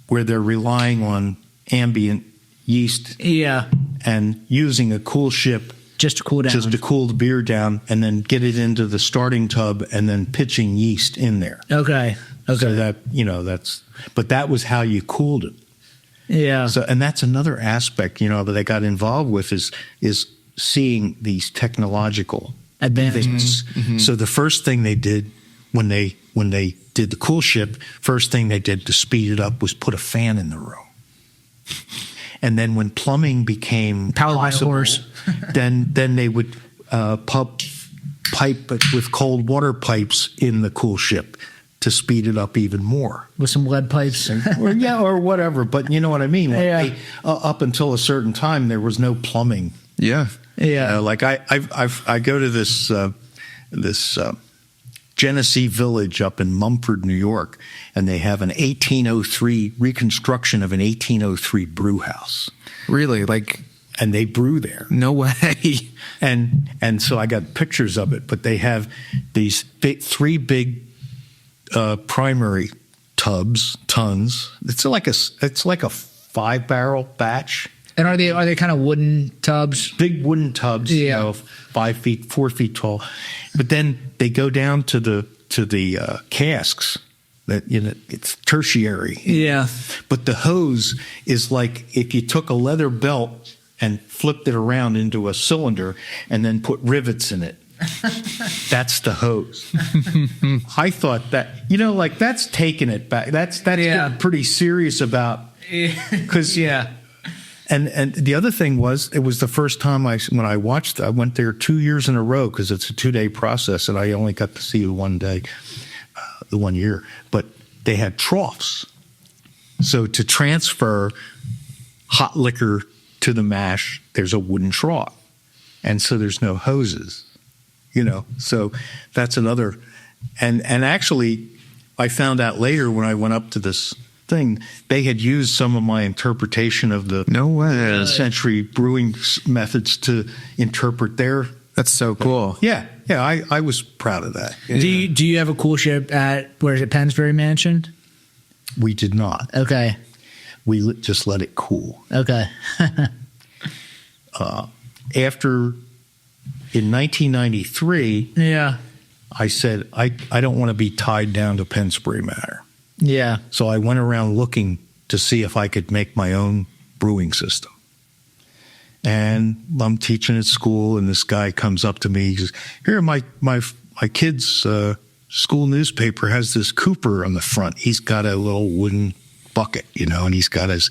where they're relying on ambient yeast and using a cool ship just to cool down, just to cool the beer down, and then get it into the starting tub and then pitching yeast in there. Okay. So but that was how you cooled it. Yeah. So, and that's another aspect, that they got involved with is seeing these technological advances. Mm-hmm. So the first thing they did when they did the cool ship, first thing they did to speed it up was put a fan in the room. And then when plumbing became possible, then they would pipe it with cold water pipes in the cool ship to speed it up even more. With some lead pipes. or whatever. But you know what I mean? Like up until a certain time, there was no plumbing. Yeah. Yeah. Like I go to this Genesee Village up in Mumford, New York, and they have an 1803 reconstruction of an 1803 brew house. Really? And they brew there. No way. And so I got pictures of it, but they have these three big primary tons. It's like a 5-barrel batch. And are they kind of wooden tubs? Big wooden tubs, 4 feet tall. But then they go down to the casks, That, you know, it's tertiary. Yeah. But the hose is like if you took a leather belt and flipped it around into a cylinder and then put rivets in it. That's the hose. I thought that, you know, like that's taking it back. That's getting pretty serious about, because And the other thing was, it was the first time when I watched, I went there 2 years in a row because it's a 2-day process, and I only got to see it one day, the 1 year. But they had troughs. So to transfer hot liquor to the mash, there's a wooden trough. And so there's no hoses, you know. So that's another. And actually, I found out later when I went up to this thing, they had used some of my interpretation of the century brewing methods to interpret their. That's so cool. Yeah, I was proud of that. Yeah. Do you have a cool ship at, where is it, Pennsbury Mansion? We did not. Okay. We just let it cool. Okay. After, in 1993, I said, I don't want to be tied down to Pennsbury Manor. Yeah. So I went around looking to see if I could make my own brewing system. And I'm teaching at school, and this guy comes up to me. He says, "Here, my kid's school newspaper has this Cooper on the front. He's got a little wooden bucket, you know, and he's got his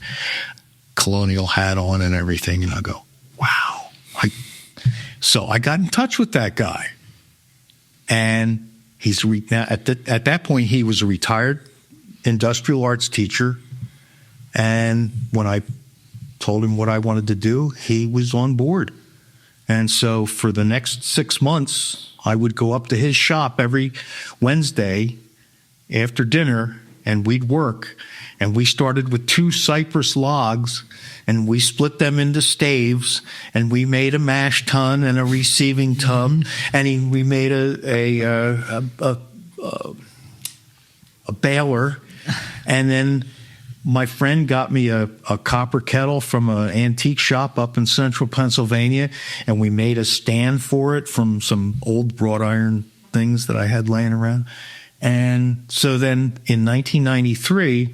colonial hat on and everything." And I go, "Wow!" So I got in touch with that guy, and he's now at that point he was a retired industrial arts teacher, and when I told him what I wanted to do, he was on board. And so for the next 6 months, I would go up to his shop every Wednesday after dinner, and we'd work. And we started with 2 cypress logs, and we split them into staves, and we made a mash tun and a receiving tub, and we made a baler. And then my friend got me a copper kettle from an antique shop up in central Pennsylvania, and we made a stand for it from some old wrought iron things that I had laying around. And so then in 1993,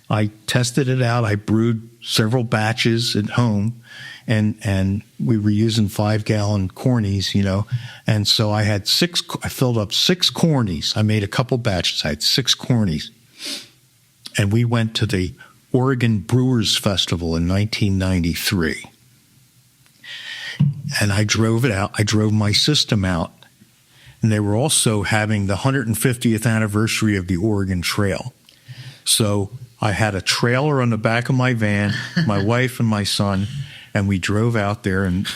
I tested it out. I brewed several batches at home, and we were using 5-gallon cornies, you know. And so I filled up 6 cornies. I made a couple batches. I had 6 cornies. And we went to the Oregon Brewers Festival in 1993. And I drove it out. I drove my system out. And they were also having the 150th anniversary of the Oregon Trail. So I had a trailer on the back of my van, my wife and my son, and we drove out there and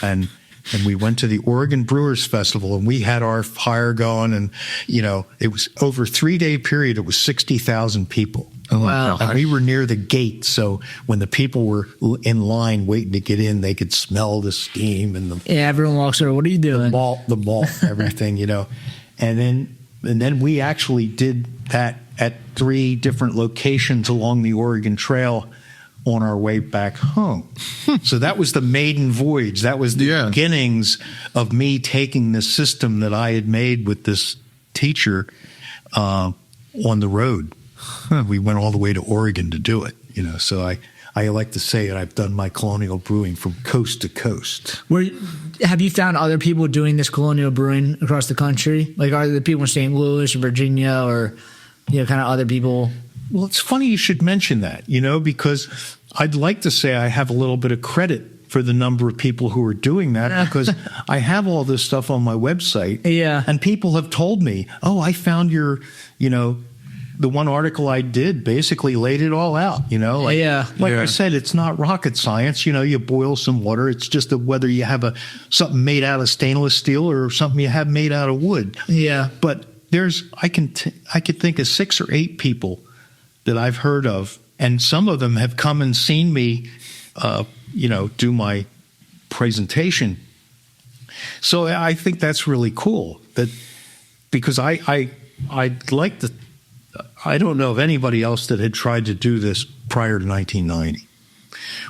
we went to the Oregon Brewers Festival, and we had our fire going, and, you know, it was over a 3-day period. It was 60,000 people. Oh, wow. And we were near the gate, so when the people were in line waiting to get in, they could smell the steam and everyone walks over. What are you doing? The malt, everything, you know. And then we actually did that at 3 different locations along the Oregon Trail on our way back home. So that was the maiden voyage. That was the beginnings of me taking the system that I had made with this teacher on the road. We went all the way to Oregon to do it, you know. So I like to say that I've done my colonial brewing from coast to coast. Have you found other people doing this colonial brewing across the country? Like, are there people in St. Louis or Virginia, or, you know, kind of other people? Well, it's funny you should mention that, you know, because I'd like to say I have a little bit of credit for the number of people who are doing that, because I have all this stuff on my website. Yeah. And people have told me, "Oh, I found your, you know, the one article I did basically laid it all out, you know." Like I said, it's not rocket science. You know, you boil some water. It's just whether you have something made out of stainless steel or something you have made out of wood. Yeah. But I could think of 6 or 8 people that I've heard of, and some of them have come and seen me, you know, do my presentation. So I think that's really cool. Because I'd like to. I don't know of anybody else that had tried to do this prior to 1990.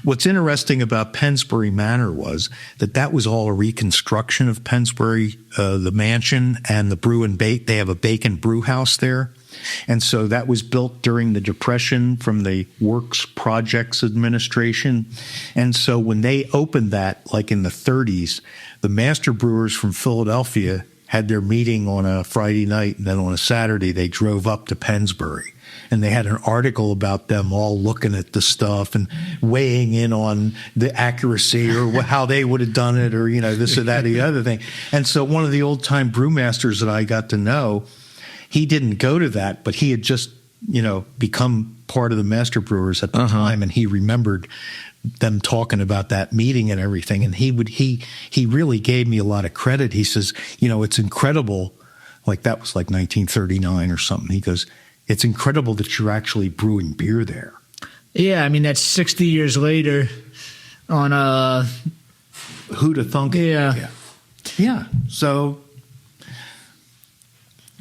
What's interesting about Pennsbury Manor was that was all a reconstruction of Pennsbury, the mansion and the brew and bake. They have a bake and brew house there. And so that was built during the Depression from the Works Projects Administration. And so when they opened that, like in the 30s, the master brewers from Philadelphia had their meeting on a Friday night, and then on a Saturday they drove up to Pennsbury. And they had an article about them all looking at the stuff and weighing in on the accuracy or how they would have done it, or, you know, this or that or the other thing. And so one of the old-time brewmasters that I got to know, he didn't go to that, but he had just, you know, become part of the master brewers at the time, and he remembered them talking about that meeting and everything. And he really gave me a lot of credit. He says, you know, it's incredible. Like that was like 1939 or something. He goes, it's incredible that you're actually brewing beer there. Yeah, I mean, that's 60 years later on Who'd have thunk it? Yeah. So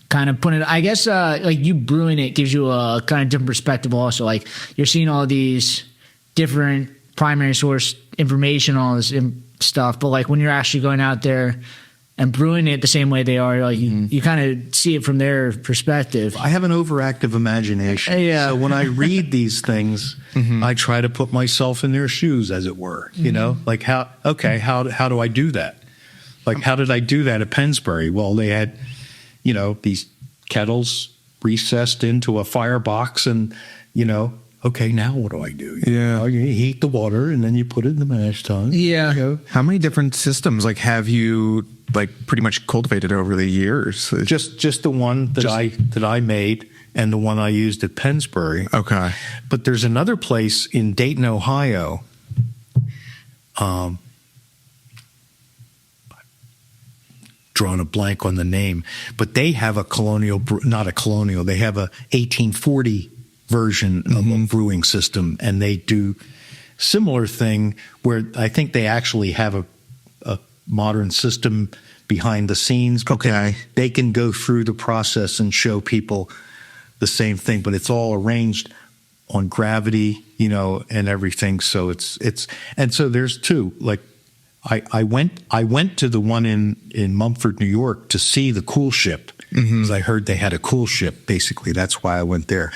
kind of putting it, I guess, like you brewing it gives you a kind of different perspective also. Like you're seeing all these different primary source information, all this stuff, but like when you're actually going out there and brewing it the same way they are, like you kind of see it from their perspective. I have an overactive imagination. Yeah. So when I read these things, I try to put myself in their shoes, as it were. You know, like how do I do that? Like how did I do that at Pennsbury? Well, they had, you know, these kettles recessed into a firebox, and, you know, okay, now what do I do? Yeah. You heat the water and then you put it in the mash tun. Yeah. You know. How many different systems like have you like pretty much cultivated over the years? Just the one that I made and the one I used at Pennsbury. Okay. But there's another place in Dayton, Ohio. Drawing a blank on the name, but they have a colonial, not a colonial. They have a 1840 version of a brewing system, and they do similar thing where I think they actually have a modern system behind the scenes. Okay. They can go through the process and show people the same thing, but it's all arranged on gravity, you know, and everything. So it's and so there's two. Like I went to the one in Mumford, New York, to see the cool ship, because I heard they had a cool ship. Basically, that's why I went there.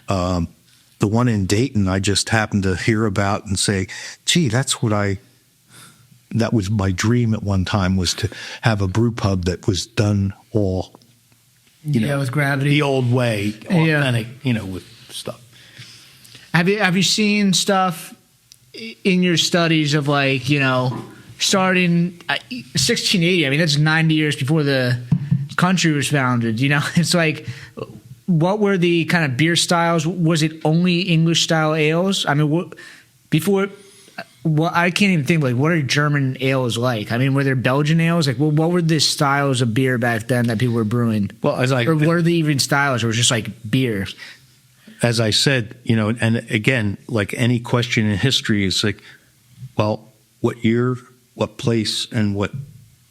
The one in Dayton, I just happened to hear about and say, gee, that was my dream at one time, was to have a brew pub that was done all, you know, with gravity, the old way, authentic, you know, with stuff. Have you seen stuff in your studies of, like, you know, starting 1680? I mean, that's 90 years before the country was founded. You know, it's like, what were the kind of beer styles? Was it only English style ales? I mean, I can't even think, like, what are German ales like? I mean, were there Belgian ales? Like, well, what were the styles of beer back then that people were brewing? Well, or were they even styles, or was it just like beer? As I said, you know, and again, like any question in history, is like, well, what year, what place, and what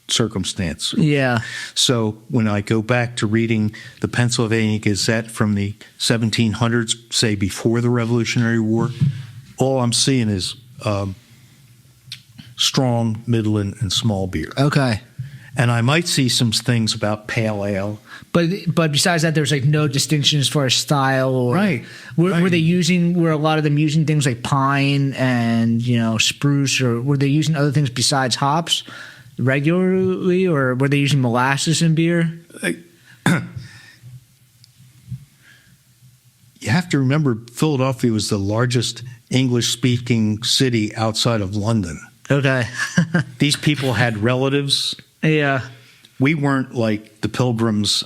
circumstance. Yeah. So when I go back to reading the Pennsylvania Gazette from the 1700s, say before the Revolutionary War, all I'm seeing is strong, middle, and small beer. Okay. And I might see some things about pale ale. But besides that, there's like no distinction as far as style, or Right. Were a lot of them using things like pine and, you know, spruce, or were they using other things besides hops regularly, or were they using molasses in beer? You have to remember, Philadelphia was the largest English-speaking city outside of London. Okay. These people had relatives. Yeah. We weren't like the Pilgrims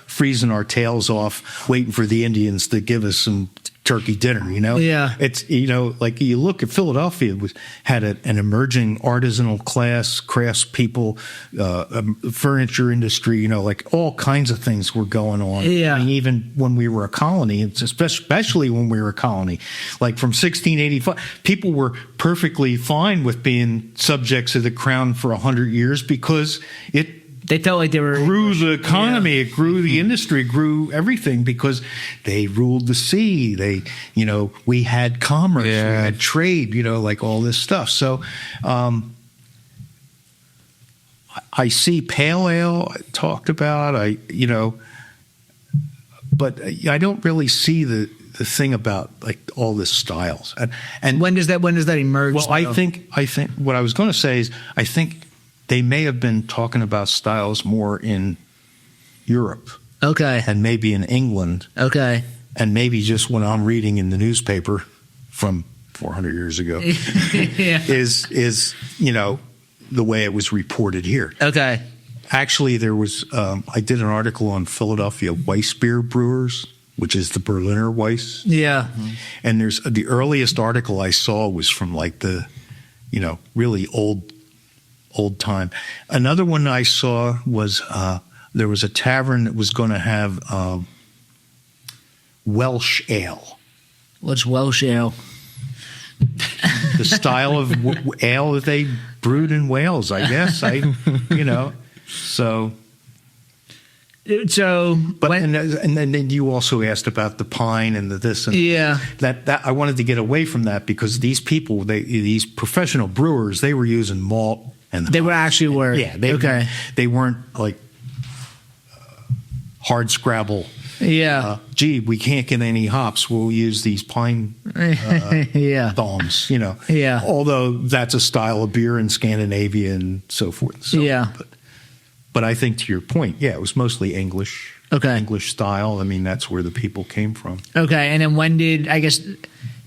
freezing our tails off, waiting for the Indians to give us some turkey dinner, you know? Yeah. It's, you know, like you look at Philadelphia, had an emerging artisanal class, crafts people, furniture industry, you know, like all kinds of things were going on. Yeah. I mean, even when we were a colony, it's especially when we were a colony, like from 1685, people were perfectly fine with being subjects of the crown for 100 years because they felt like they were grew the economy, it grew the industry, grew everything because they ruled the sea. They, you know, we had commerce, we had trade, you know, like all this stuff. So I see pale ale talked about. but I don't really see the thing about like all this styles. And when does that emerge? well, I though? think what I was going to say is I think they may have been talking about styles more in Europe Okay. and maybe in England, Okay. and maybe just what I'm reading in the newspaper from 400 years ago Yeah. is the way it was reported here. Okay. Actually, there was I did an article on Philadelphia Weiss beer brewers, which is the Berliner Weiss. Yeah. And there's the earliest article I saw was from like the, really old time. Another one I saw was there was a tavern that was going to have Welsh ale. What's Welsh ale? The style of ale that they brewed in Wales, I guess. So. So, But and then you also asked about the pine and the this and yeah. that I wanted to get away from that because these people, these professional brewers, they were using malt and They were actually were. yeah. Okay. They weren't like hard scrabble. Yeah. Gee, we can't get any hops. We'll use these pine Yeah. bombs. Yeah. Although that's a style of beer in Scandinavia and so forth. So, Yeah. But I think to your point, yeah, it was mostly English. Okay. English style. I mean, that's where the people came from. Okay. And then when did, I guess,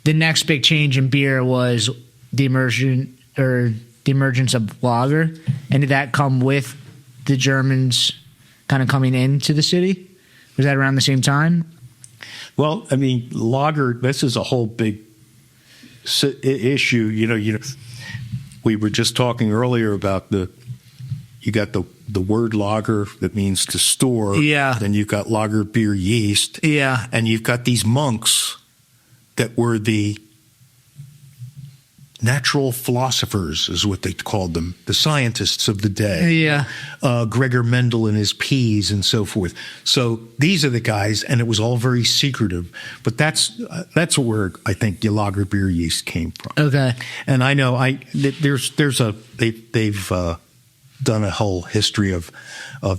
the next big change in beer was the emergence of lager? And did that come with the Germans kind of coming into the city? Was that around the same time? Well, I mean, lager, this is a whole big issue. We were just talking earlier about you got the word lager that means to store. Yeah. Then you've got lager beer yeast. Yeah. And you've got these monks that were the natural philosophers, is what they called them, the scientists of the day. Yeah. Gregor Mendel and his peas and so forth. So these are the guys, and it was all very secretive. But that's where I think the lager beer yeast came from. Okay. And I know they've done a whole history of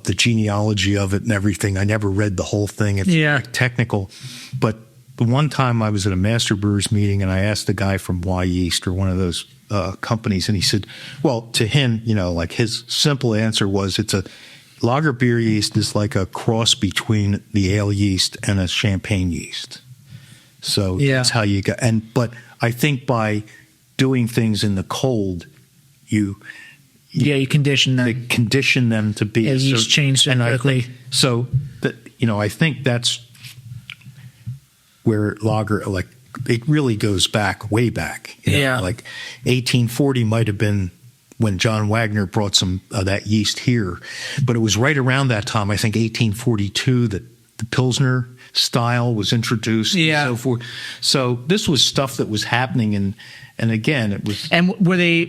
the genealogy of it and everything. I never read the whole thing. It's Yeah. very technical. But the one time I was at a Master Brewers meeting and I asked the guy from Y Yeast or one of those companies, and he said, well, to him, like his simple answer was, it's a lager beer yeast is like a cross between the ale yeast and a champagne yeast. So Yeah. that's how you go. But I think by doing things in the cold, you condition them. they condition them to be. Yeah, yeast change so and quickly. I think that's where lager, like, it really goes way back. Yeah. Like 1840 might have been when John Wagner brought some of that yeast here, but it was right around that time, I think 1842, that the Pilsner style was introduced. Yeah. And so forth. So this was stuff that was happening, and again, it was. And were they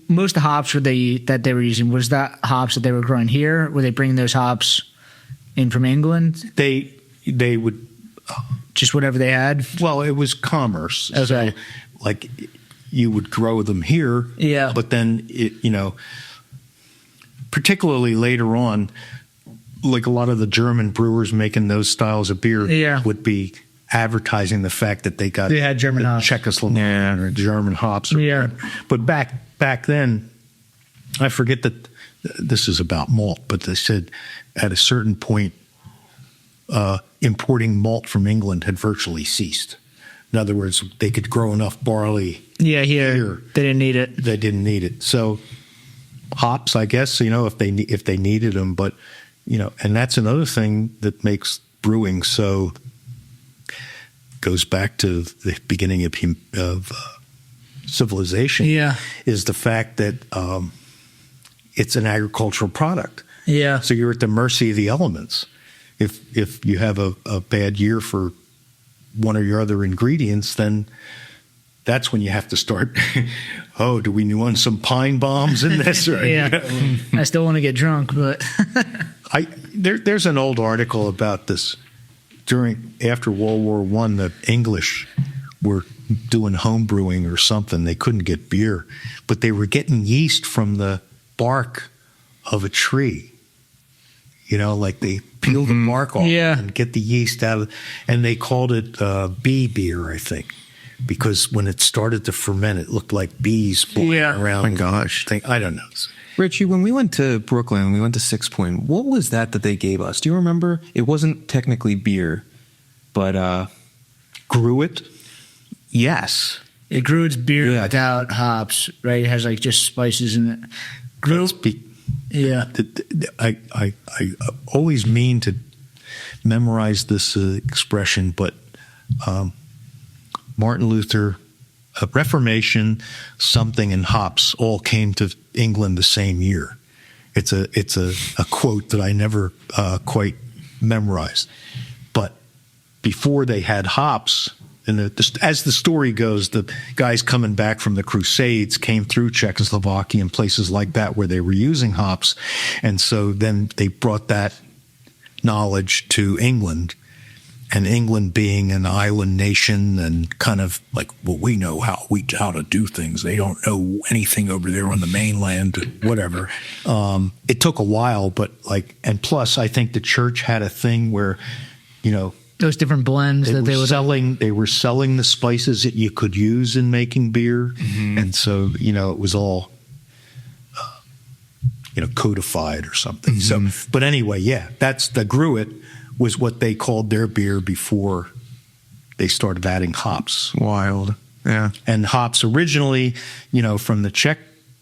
most of the hops that they were using? Was that hops that they were growing here? Were they bringing those hops in from England? They would. Just whatever they had. Well, it was commerce. Okay. So, like, you would grow them here. Yeah. But then particularly later on, like a lot of the German brewers making those styles of beer Yeah. would be advertising the fact that they had German hops. Czechoslovakian or German hops. Yeah. But back then, I forget that this is about malt, but they said at a certain point, importing malt from England had virtually ceased. In other words, they could grow enough barley. Yeah, here they didn't need it. They didn't need it. So hops, I guess, if they needed them, but and that's another thing that makes brewing goes back to the beginning of civilization. Yeah. Is the fact that it's an agricultural product. Yeah. So you're at the mercy of the elements. If you have a bad year for one or your other ingredients, then that's when you have to start. Oh, do we want some pine bombs in this? Or, Yeah. I still want to get drunk, but there's an old article about this after World War I. The English were doing home brewing or something. They couldn't get beer, but they were getting yeast from the bark of a tree. like they peel the bark off Yeah. and get the yeast out of, and they called it bee beer, I think, because when it started to ferment, it looked like bees flying around. Oh my gosh. I don't know. Richie, when we went to Brooklyn, we went to Six Point, what was that they gave us? Do you remember? It wasn't technically beer, but Grew it? Yes. It grew its beer Yeah. without hops, right? It has like just spices in it. Grew. Yeah. I always mean to memorize this expression, but Martin Luther, Reformation, something, and hops all came to England the same year. It's a quote that I never quite memorized. But before they had hops, and as the story goes, the guys coming back from the Crusades came through Czechoslovakia and places like that where they were using hops. And so then they brought that knowledge to England. And England being an island nation and kind of like, well, we know how to do things. They don't know anything over there on the mainland, whatever. It took a while, but and plus I think the church had a thing where, Those different blends that they were selling. They were selling the spices that you could use in making beer, and so it was all codified or something. So, but anyway, that's the Gruit was what they called their beer before they started adding hops. wild. Yeah. And hops originally, from the Czech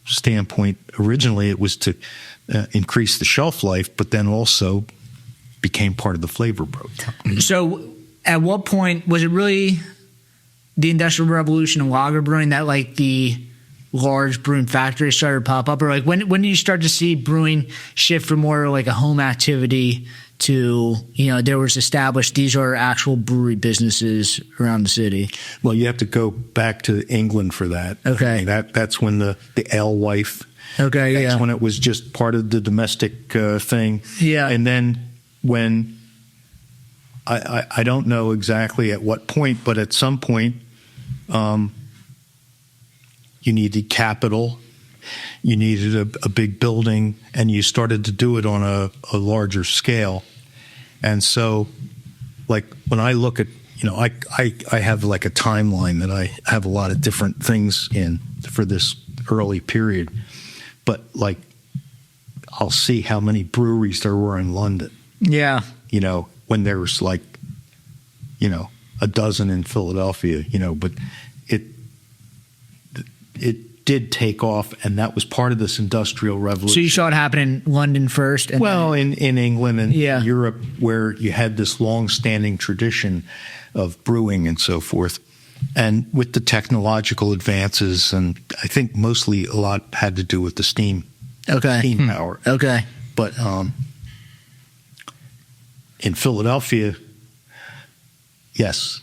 standpoint, originally it was to increase the shelf life, but then also became part of the flavor profile. So at what point was it really the Industrial Revolution and lager brewing that the large brewing factories started to pop up? Or when did you start to see brewing shift from more like a home activity to, there was established, these are actual brewery businesses around the city? Well, you have to go back to England for that. Okay. That's when the alewife. Okay, That's when it was just part of the domestic thing. Yeah. And then when I don't know exactly at what point, but at some point, you needed capital, you needed a big building, and you started to do it on a larger scale. And so, when I look at, I have a timeline that I have a lot of different things in for this early period, but I'll see how many breweries there were in London. Yeah. When there was a dozen in Philadelphia, but it did take off, and that was part of this industrial revolution. So you saw it happen in London first? And in England and Europe, where you had this long-standing tradition of brewing and so forth. And with the technological advances, and I think mostly a lot had to do with the steam power. Okay. But in Philadelphia, yes,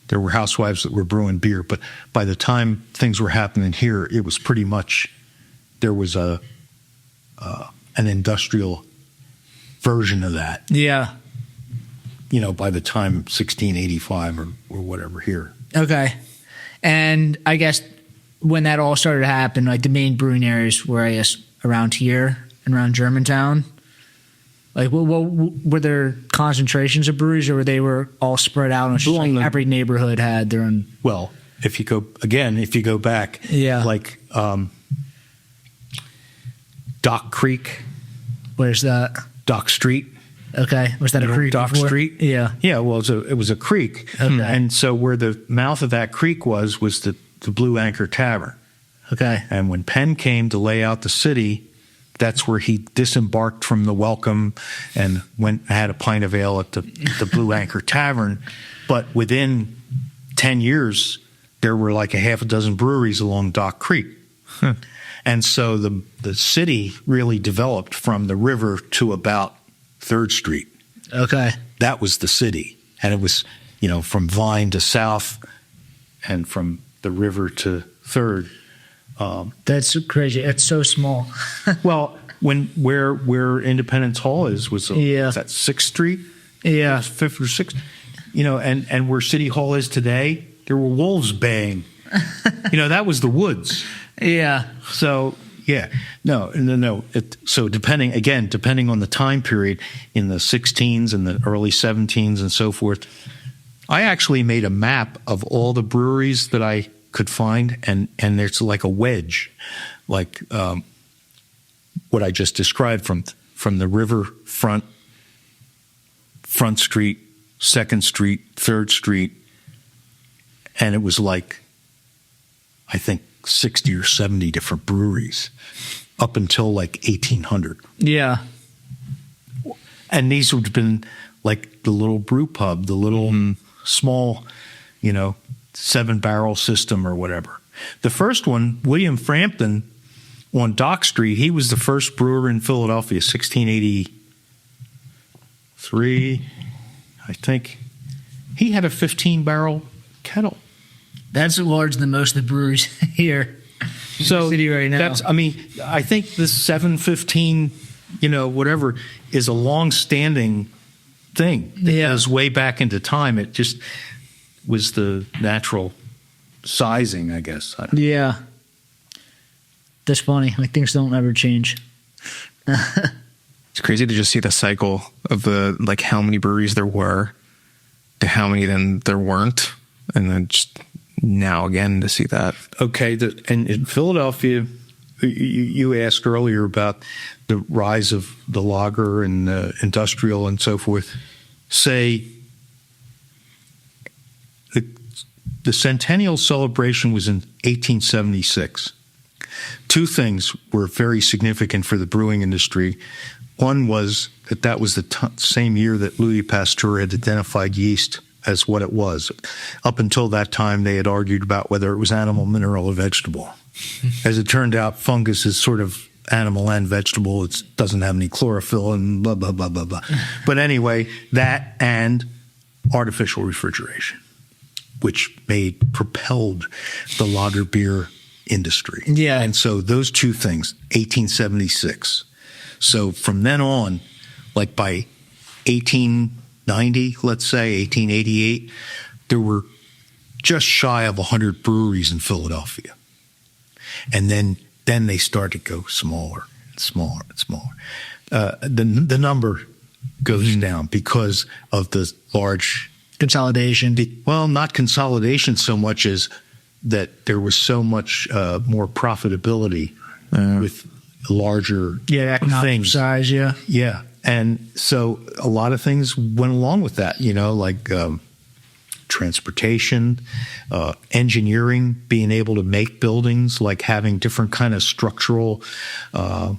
there were housewives that were brewing beer, but by the time things were happening here, it was pretty much there was an industrial version of that. Yeah. By the time 1685 or whatever here. Okay. And I guess when that all started to happen, the main brewing areas were, I guess, around here and around Germantown. Were there concentrations of breweries, or they were all spread out? And every neighborhood had their own. Well, if you go back, Dock Creek. Where's that? Dock Street. Okay, was that a creek? Dock before? Street. Yeah. Yeah. Well, it was a creek, Okay. And so where the mouth of that creek was the Blue Anchor Tavern. Okay. And when Penn came to lay out the city, that's where he disembarked from the Welcome and went and had a pint of ale at the Blue Anchor Tavern. But within 10 years, there were a half a dozen breweries along Dock Creek. And so the city really developed from the river to about 3rd Street. Okay. That was the city. And it was, from Vine to South and from the river to 3rd. That's crazy. It's so small. Well, where Independence Hall was that 6th Street? Yeah. 5th or 6th? And where City Hall is today, there were wolves baying. That was the woods. Yeah. So, Yeah. No. So depending on the time period, in the 16s and the early 17s and so forth, I actually made a map of all the breweries that I could find, and there's like a wedge, like what I just described from the river front street, 2nd Street, 3rd Street, and it was like, I think, 60 or 70 different breweries up until like 1800. Yeah. And these would have been like the little brew pub, the little small, 7-barrel system or whatever. The first one, William Frampton on Dock Street, he was the first brewer in Philadelphia, 1683, I think. He had a 15-barrel kettle. That's larger than most of the breweries here in the city right now. I think this 715, whatever, is a long-standing thing. Yeah. It goes way back into time. It just was the natural sizing, I guess. Yeah. That's funny. Like, things don't ever change. It's crazy to just see the cycle of how many breweries there were to how many then there weren't. And then just now again to see that. Okay. And in Philadelphia, you asked earlier about the rise of the lager and industrial and so forth. Say the centennial celebration was in 1876. Two things were very significant for the brewing industry. One was that was the same year that Louis Pasteur had identified yeast as what it was. Up until that time, they had argued about whether it was animal, mineral, or vegetable. As it turned out, fungus is sort of animal and vegetable. It doesn't have any chlorophyll and blah, blah, blah, blah, blah. But anyway, that and artificial refrigeration, which propelled the lager beer industry. Yeah. And so those two things, 1876. So from then on, like by 1890, let's say, 1888, there were just shy of 100 breweries in Philadelphia. And then they started to go smaller and smaller and smaller. The number goes down because of the large Consolidation. Well, not consolidation so much as that there was so much more profitability with larger economic things. size, yeah. Yeah. And so a lot of things went along with that, like transportation, engineering, being able to make buildings, like having different kind of structural, the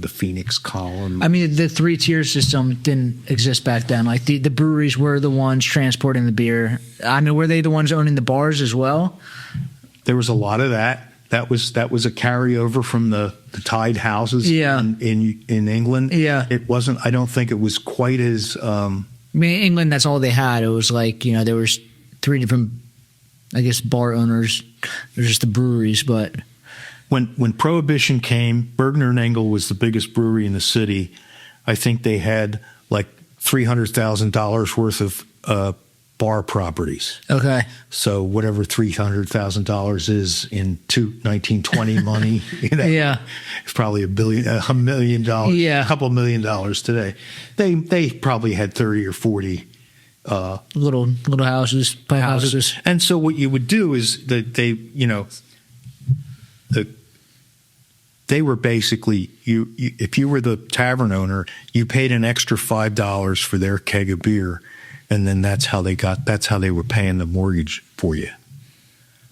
Phoenix column. I mean, the 3-tier system didn't exist back then. Like the breweries were the ones transporting the beer. I mean, were they the ones owning the bars as well? There was a lot of that. That was a carryover from the tied houses in England. Yeah. It wasn't, I don't think it was quite as I mean, in England, that's all they had. It was like, there was 3 different, I guess, bar owners. There's just the breweries, but when Prohibition came, Bergner and Engel was the biggest brewery in the city. I think they had like $300,000 worth of bar properties. Okay. So whatever $300,000 is in 1920 money, Yeah. it's probably $1 million, Yeah. a couple $1 million today. They probably had 30 or 40 little houses, pipe houses. And so what you would do is that they were basically if you were the tavern owner, you paid an extra $5 for their keg of beer, and then that's how they were paying the mortgage for you.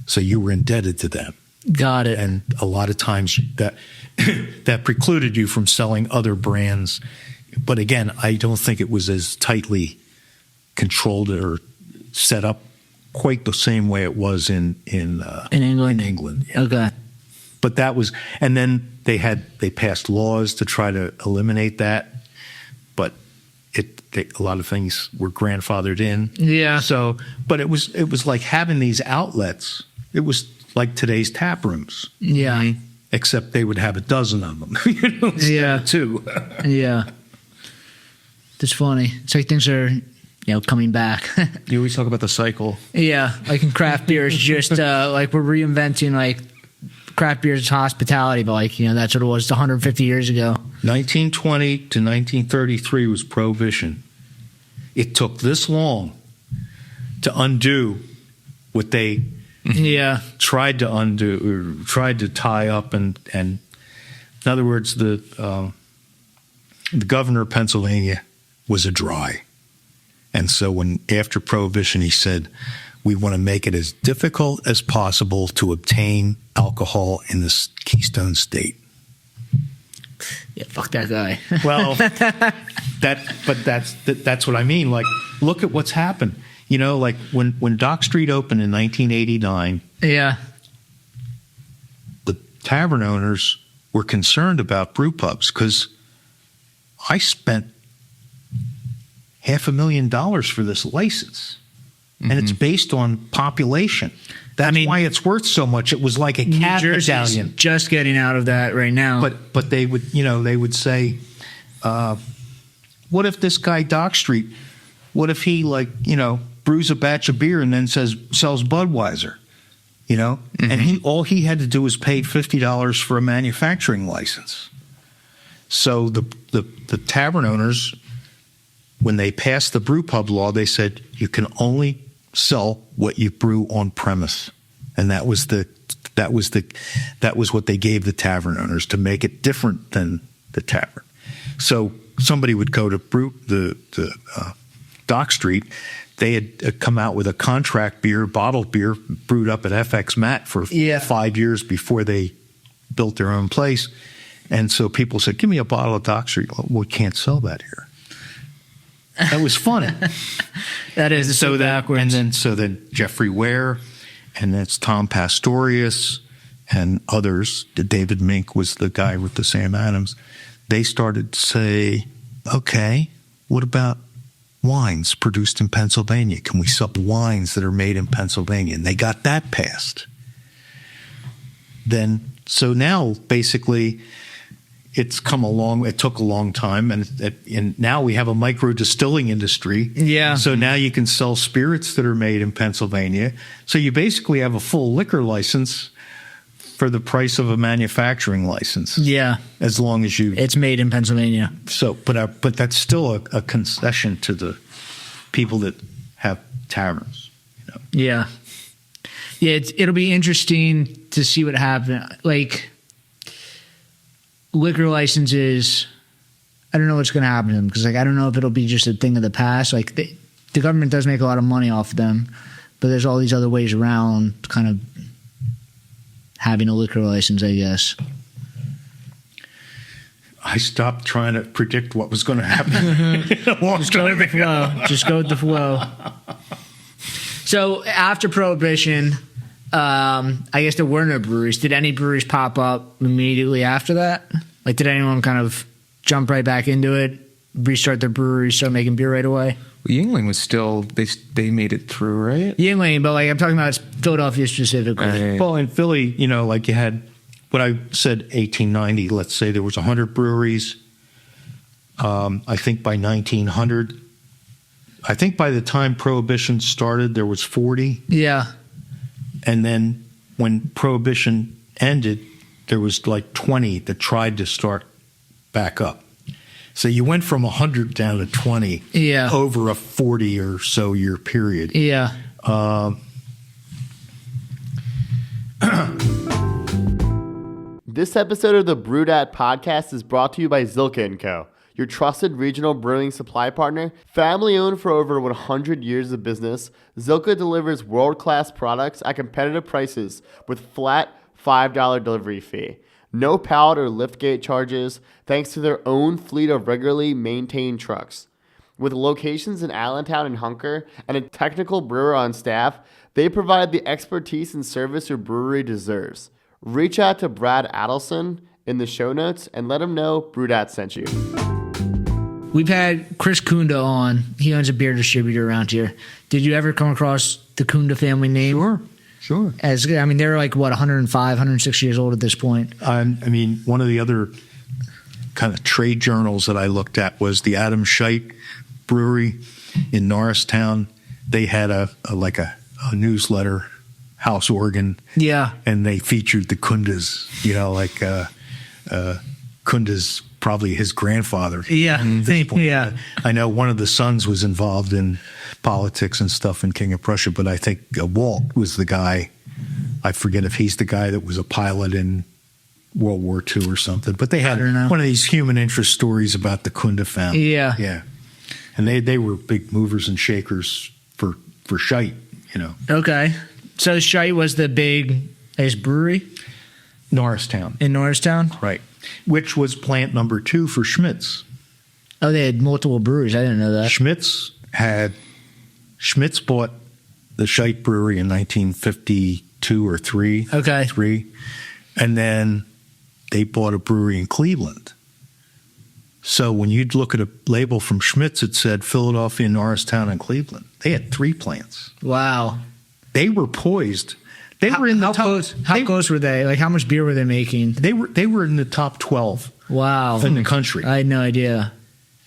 So you were indebted to them. Got it. And a lot of times that precluded you from selling other brands. But again, I don't think it was as tightly controlled or set up quite the same way it was in England. In England, yeah. Okay. But that was, and then they passed laws to try to eliminate that, but a lot of things were grandfathered in. Yeah. So, but it was like having these outlets. It was like today's tap rooms. Yeah. Except they would have a dozen of them. Yeah. Two. Yeah. That's funny. It's like things are, coming back. You always talk about the cycle. Yeah. Like in craft beer, it's just like we're reinventing like craft beer is hospitality, but like, that's what it was 150 years ago. 1920 to 1933 was Prohibition. It took this long to undo what they tried to undo, or tried to tie up, and in other words, the governor of Pennsylvania was a dry, and so when after Prohibition he said, we want to make it as difficult as possible to obtain alcohol in this Keystone State. Yeah, fuck that guy. Well, that's what I mean. Like, look at what's happened. Like when Dock Street opened in 1989, yeah, the tavern owners were concerned about brew pubs because I spent $500,000 for this license, and it's based on population. That's why it's worth so much. It was like a cat medallion. Just getting out of that right now. But they would say, what if this guy Dock Street, what if he brews a batch of beer and then sells Budweiser, and all he had to do was pay $50 for a manufacturing license. So the tavern owners, when they passed the brew pub law, they said you can only sell what you brew on premise, and that was what they gave the tavern owners to make it different than the tavern. So somebody would go to the Dock Street. They had come out with a contract beer, bottled beer, brewed up at FX Matt for 5 years before they built their own place. And so people said, give me a bottle of Dock Street. Well, we can't sell that here. That was funny. That is so backwards. And then Jeffrey Ware, and that's Tom Pastorius and others. David Mink was the guy with the Sam Adams. They started to say, okay, what about wines produced in Pennsylvania? Can we sell wines that are made in Pennsylvania? And they got that passed. So now basically it's come along. It took a long time, and now we have a micro distilling industry. Yeah. So now you can sell spirits that are made in Pennsylvania. So you basically have a full liquor license for the price of a manufacturing license. Yeah. As long as it's made in Pennsylvania. So, but that's still a concession to the people that have taverns. Yeah. Yeah. It'll be interesting to see what happens. Like, liquor licenses, I don't know what's going to happen to them, because I don't know if it'll be just a thing of the past. Like, the government does make a lot of money off of them, but there's all these other ways around kind of having a liquor license, I guess. I stopped trying to predict what was going to happen. Just go with the flow. Just go with the flow. So after Prohibition, I guess there were no breweries. Did any breweries pop up immediately after that? Like, did anyone kind of jump right back into it, restart their brewery, start making beer right away? Well, Yuengling was still, they made it through, right? Yuengling, but I'm talking about Philadelphia specifically. Well, in Philly, you had, when I said 1890, let's say there was 100 breweries. I think by 1900, I think by the time Prohibition started, there was 40. Yeah. And then when Prohibition ended, there was like 20 that tried to start back up. So you went from 100 down to 20 over a 40 or so year period. Yeah. This episode of the Brewdat podcast is brought to you by Zilka & Co., your trusted regional brewing supply partner. Family owned for over 100 years of business, Zilka delivers world-class products at competitive prices with flat $5 delivery fee. No pallet or liftgate charges, thanks to their own fleet of regularly maintained trucks. With locations in Allentown and Hunker and a technical brewer on staff, they provide the expertise and service your brewery deserves. Reach out to Brad Adelson in the show notes and let him know Brewdat sent you. We've had Chris Kunda on. He owns a beer distributor around here. Did you ever come across the Kunda family name? Sure. They're like, 105, 106 years old at this point. One of the other kind of trade journals that I looked at was the Adam Scheit Brewery in Norristown. They had a newsletter, house organ. Yeah. And they featured the Kundas, like Kunda's probably his grandfather. Yeah. At this point. Yeah. I know one of the sons was involved in politics and stuff in King of Prussia, but I think Walt was the guy. I forget if he's the guy that was a pilot in World War II or something. But they had one of these human interest stories about the Kunda family. Yeah. Yeah. And they were big movers and shakers for shite, Okay. So Shite was the big, brewery? Norristown. In Norristown? Right. Which was plant number 2 for Schmitz. Oh, they had multiple breweries. I didn't know that. Schmitz bought the Shite Brewery in 1952 or 3. Okay. 3. And then they bought a brewery in Cleveland. So when you'd look at a label from Schmitz, it said Philadelphia, Norristown, and Cleveland. They had 3 plants. Wow. They were poised. They were in the top. How close were they? Like, how much beer were they making? They were in the top 12. Wow. In the country. I had no idea.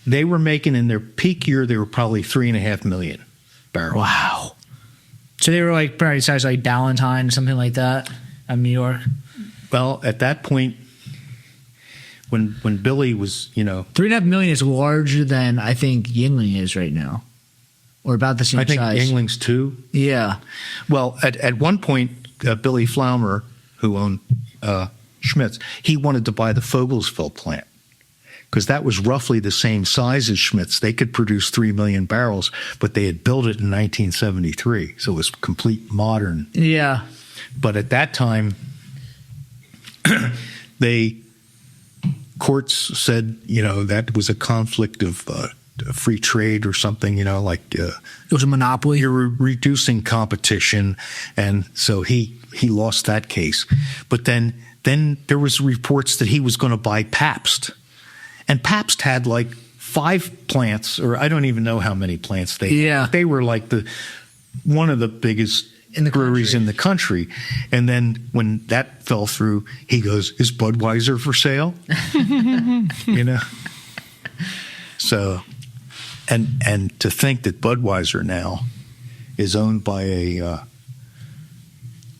They were making, in their peak year, they were probably 3.5 million barrels. Wow. So they were like probably size like Ballantine, something like that, in New York. Well, at that point, when Billy was, 3.5 million is larger than I think Yuengling is right now, or about the same size. I think Yuengling's 2. Yeah. Well, at one point, Billy Flaumer, who owned Schmitz, he wanted to buy the Fogelsville plant because that was roughly the same size as Schmitz. They could produce 3 million barrels, but they had built it in 1973, so it was complete modern. Yeah. But at that time, courts said, that was a conflict of free trade or something, it was a monopoly. You're reducing competition, and so he lost that case. But then there was reports that he was going to buy Pabst, and Pabst had like 5 plants, or I don't even know how many plants they had. They were like one of the biggest breweries in the country. And then when that fell through, he goes, "Is Budweiser for sale?" So, and to think that Budweiser now is owned by a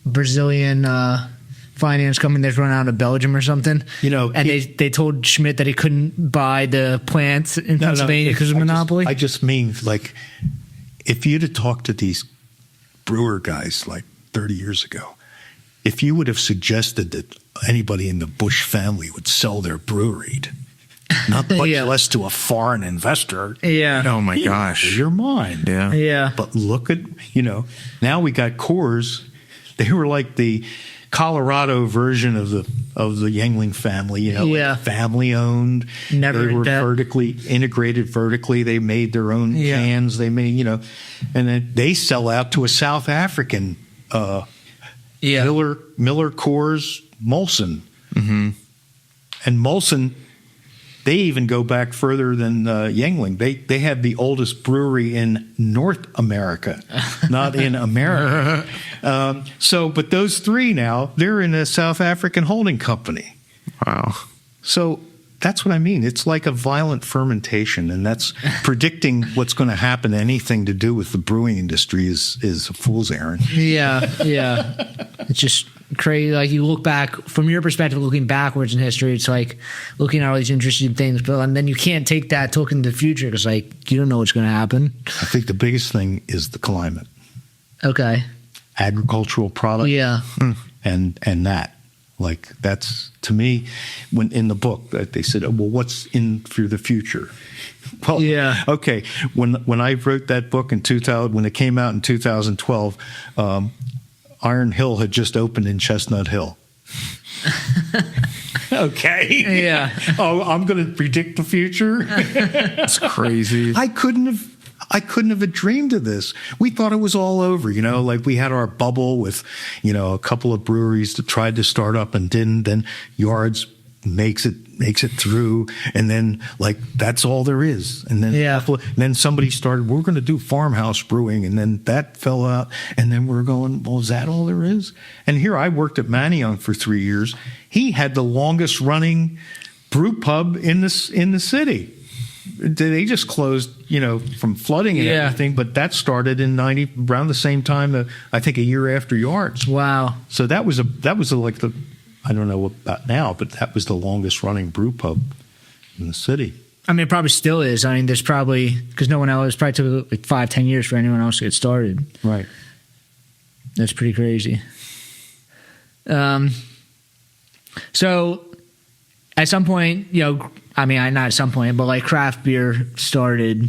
Brazilian finance company that's run out of Belgium or something. And they told Schmidt that he couldn't buy the plants in Pennsylvania because of monopoly. I just mean, like, if you'd have talked to these brewer guys like 30 years ago, if you would have suggested that anybody in the Bush family would sell their brewery, not much less to a foreign investor. Yeah. Oh my gosh. Your mind. Yeah. Yeah. But look at, now we got Coors. They were like the Colorado version of the Yuengling family, family owned. They were vertically integrated. They made their own cans. They made, and then they sell out to a South African Miller Coors Molson. Mm-hmm. And Molson, they even go back further than Yuengling. They have the oldest brewery in North America, not in America. But those 3 now, they're in a South African holding company. Wow. So that's what I mean. It's like a violent fermentation, and that's predicting what's going to happen. Anything to do with the brewing industry is a fool's errand. Yeah. It's just crazy. Like, you look back from your perspective, looking backwards in history, it's like looking at all these interesting things, but then you can't take that to look into the future because, like, you don't know what's going to happen. I think the biggest thing is the climate. Okay. Agricultural product. Yeah. And that. Like, that's, to me, when in the book that they said, well, what's in for the future? Well, okay. When I wrote that book in 2000, when it came out in 2012, Iron Hill had just opened in Chestnut Hill. Okay. Yeah. Oh, I'm going to predict the future. That's crazy. I couldn't have dreamed of this. We thought it was all over, like we had our bubble with, a couple of breweries that tried to start up and didn't. Then Yards makes it through, and then like that's all there is. And then somebody started, we're going to do farmhouse brewing, and then that fell out, and then we're going, well, is that all there is? And here I worked at Manayunk for 3 years. He had the longest running brew pub in the city. They just closed, from flooding and everything. But that started in '90, around the same time. I think a year after Yards. Wow. So that was like the, I don't know about now, but that was the longest running brew pub in the city. I mean, it probably still is. I mean, there's probably, because no one else, it probably took like 5-10 years for anyone else to get started. Right. That's pretty crazy. So at some point, not at some point, but like craft beer started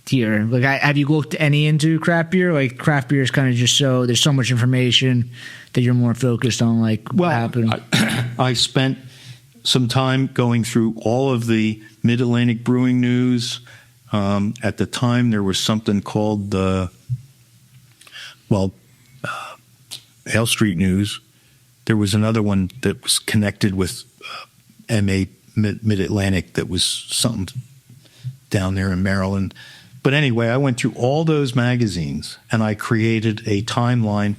here. Like, have you looked any into craft beer? Like, craft beer is kind of just there's so much information that you're more focused on, like, what happened. I spent some time going through all of the Mid-Atlantic brewing news. At the time, there was something called Ale Street News. There was another one that was connected with MA Mid-Atlantic that was something down there in Maryland. But anyway, I went through all those magazines and I created a timeline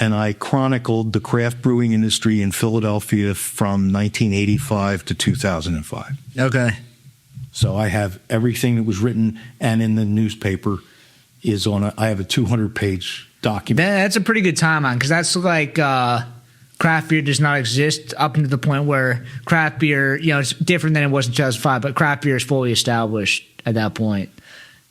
and I chronicled the craft brewing industry in Philadelphia from 1985 to 2005. Okay. So I have everything that was written and in the newspaper is on I have a 200-page document. That's a pretty good timeline, because that's like craft beer does not exist up until the point where craft beer, it's different than it was in 2005, but craft beer is fully established at that point.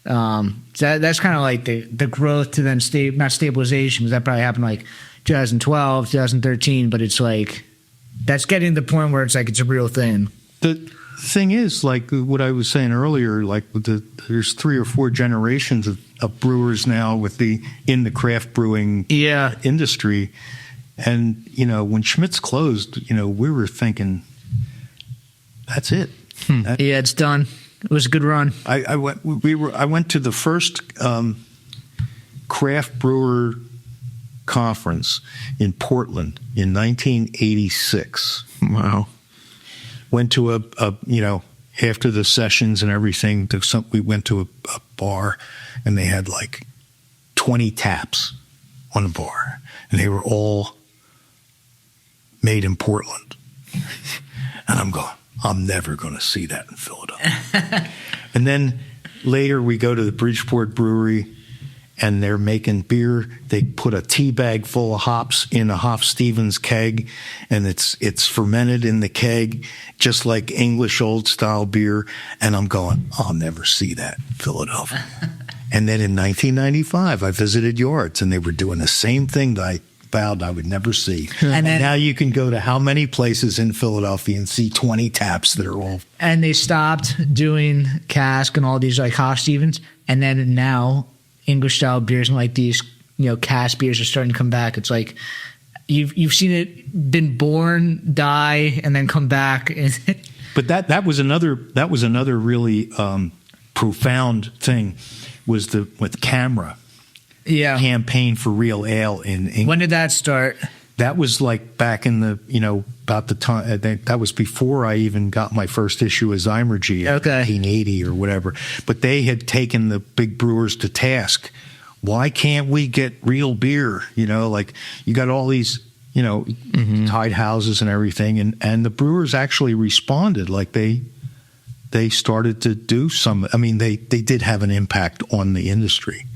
So that's kind of like the growth to then not stabilization, because that probably happened like 2012, 2013, but it's like that's getting to the point where it's like it's a real thing. The thing is, like what I was saying earlier, like there's 3 or 4 generations of brewers now in the craft brewing industry. And, when Schmidt's closed, we were thinking, that's it. Yeah, it's done. It was a good run. I went to the first craft brewer conference in Portland in 1986. Wow. Went to after the sessions and everything, we went to a bar and they had like 20 taps on the bar and they were all made in Portland. And I'm going, I'm never going to see that in Philadelphia. And then later we go to the Bridgeport Brewery and they're making beer. They put a tea bag full of hops in a Hop Stevens keg, and it's fermented in the keg, just like English old style beer. And I'm going, I'll never see that in Philadelphia. And then in 1995, I visited Yards, and they were doing the same thing that I vowed I would never see. And now you can go to how many places in Philadelphia and see 20 taps that are all. And they stopped doing cask and all these like Hop Stevens, and then now English style beers and like these, cask beers are starting to come back. It's like you've seen it been born, die, and then come back. But that was another really profound thing was with Camera. Yeah. Campaign for real ale in England. When did that start? That was like back in the, about the time, that was before I even got my first issue of Zymergy in 1980 or whatever. But they had taken the big brewers to task. Why can't we get real beer? Like you got all these, tied houses and everything. And the brewers actually responded. Like they started to do some, they did have an impact on the industry.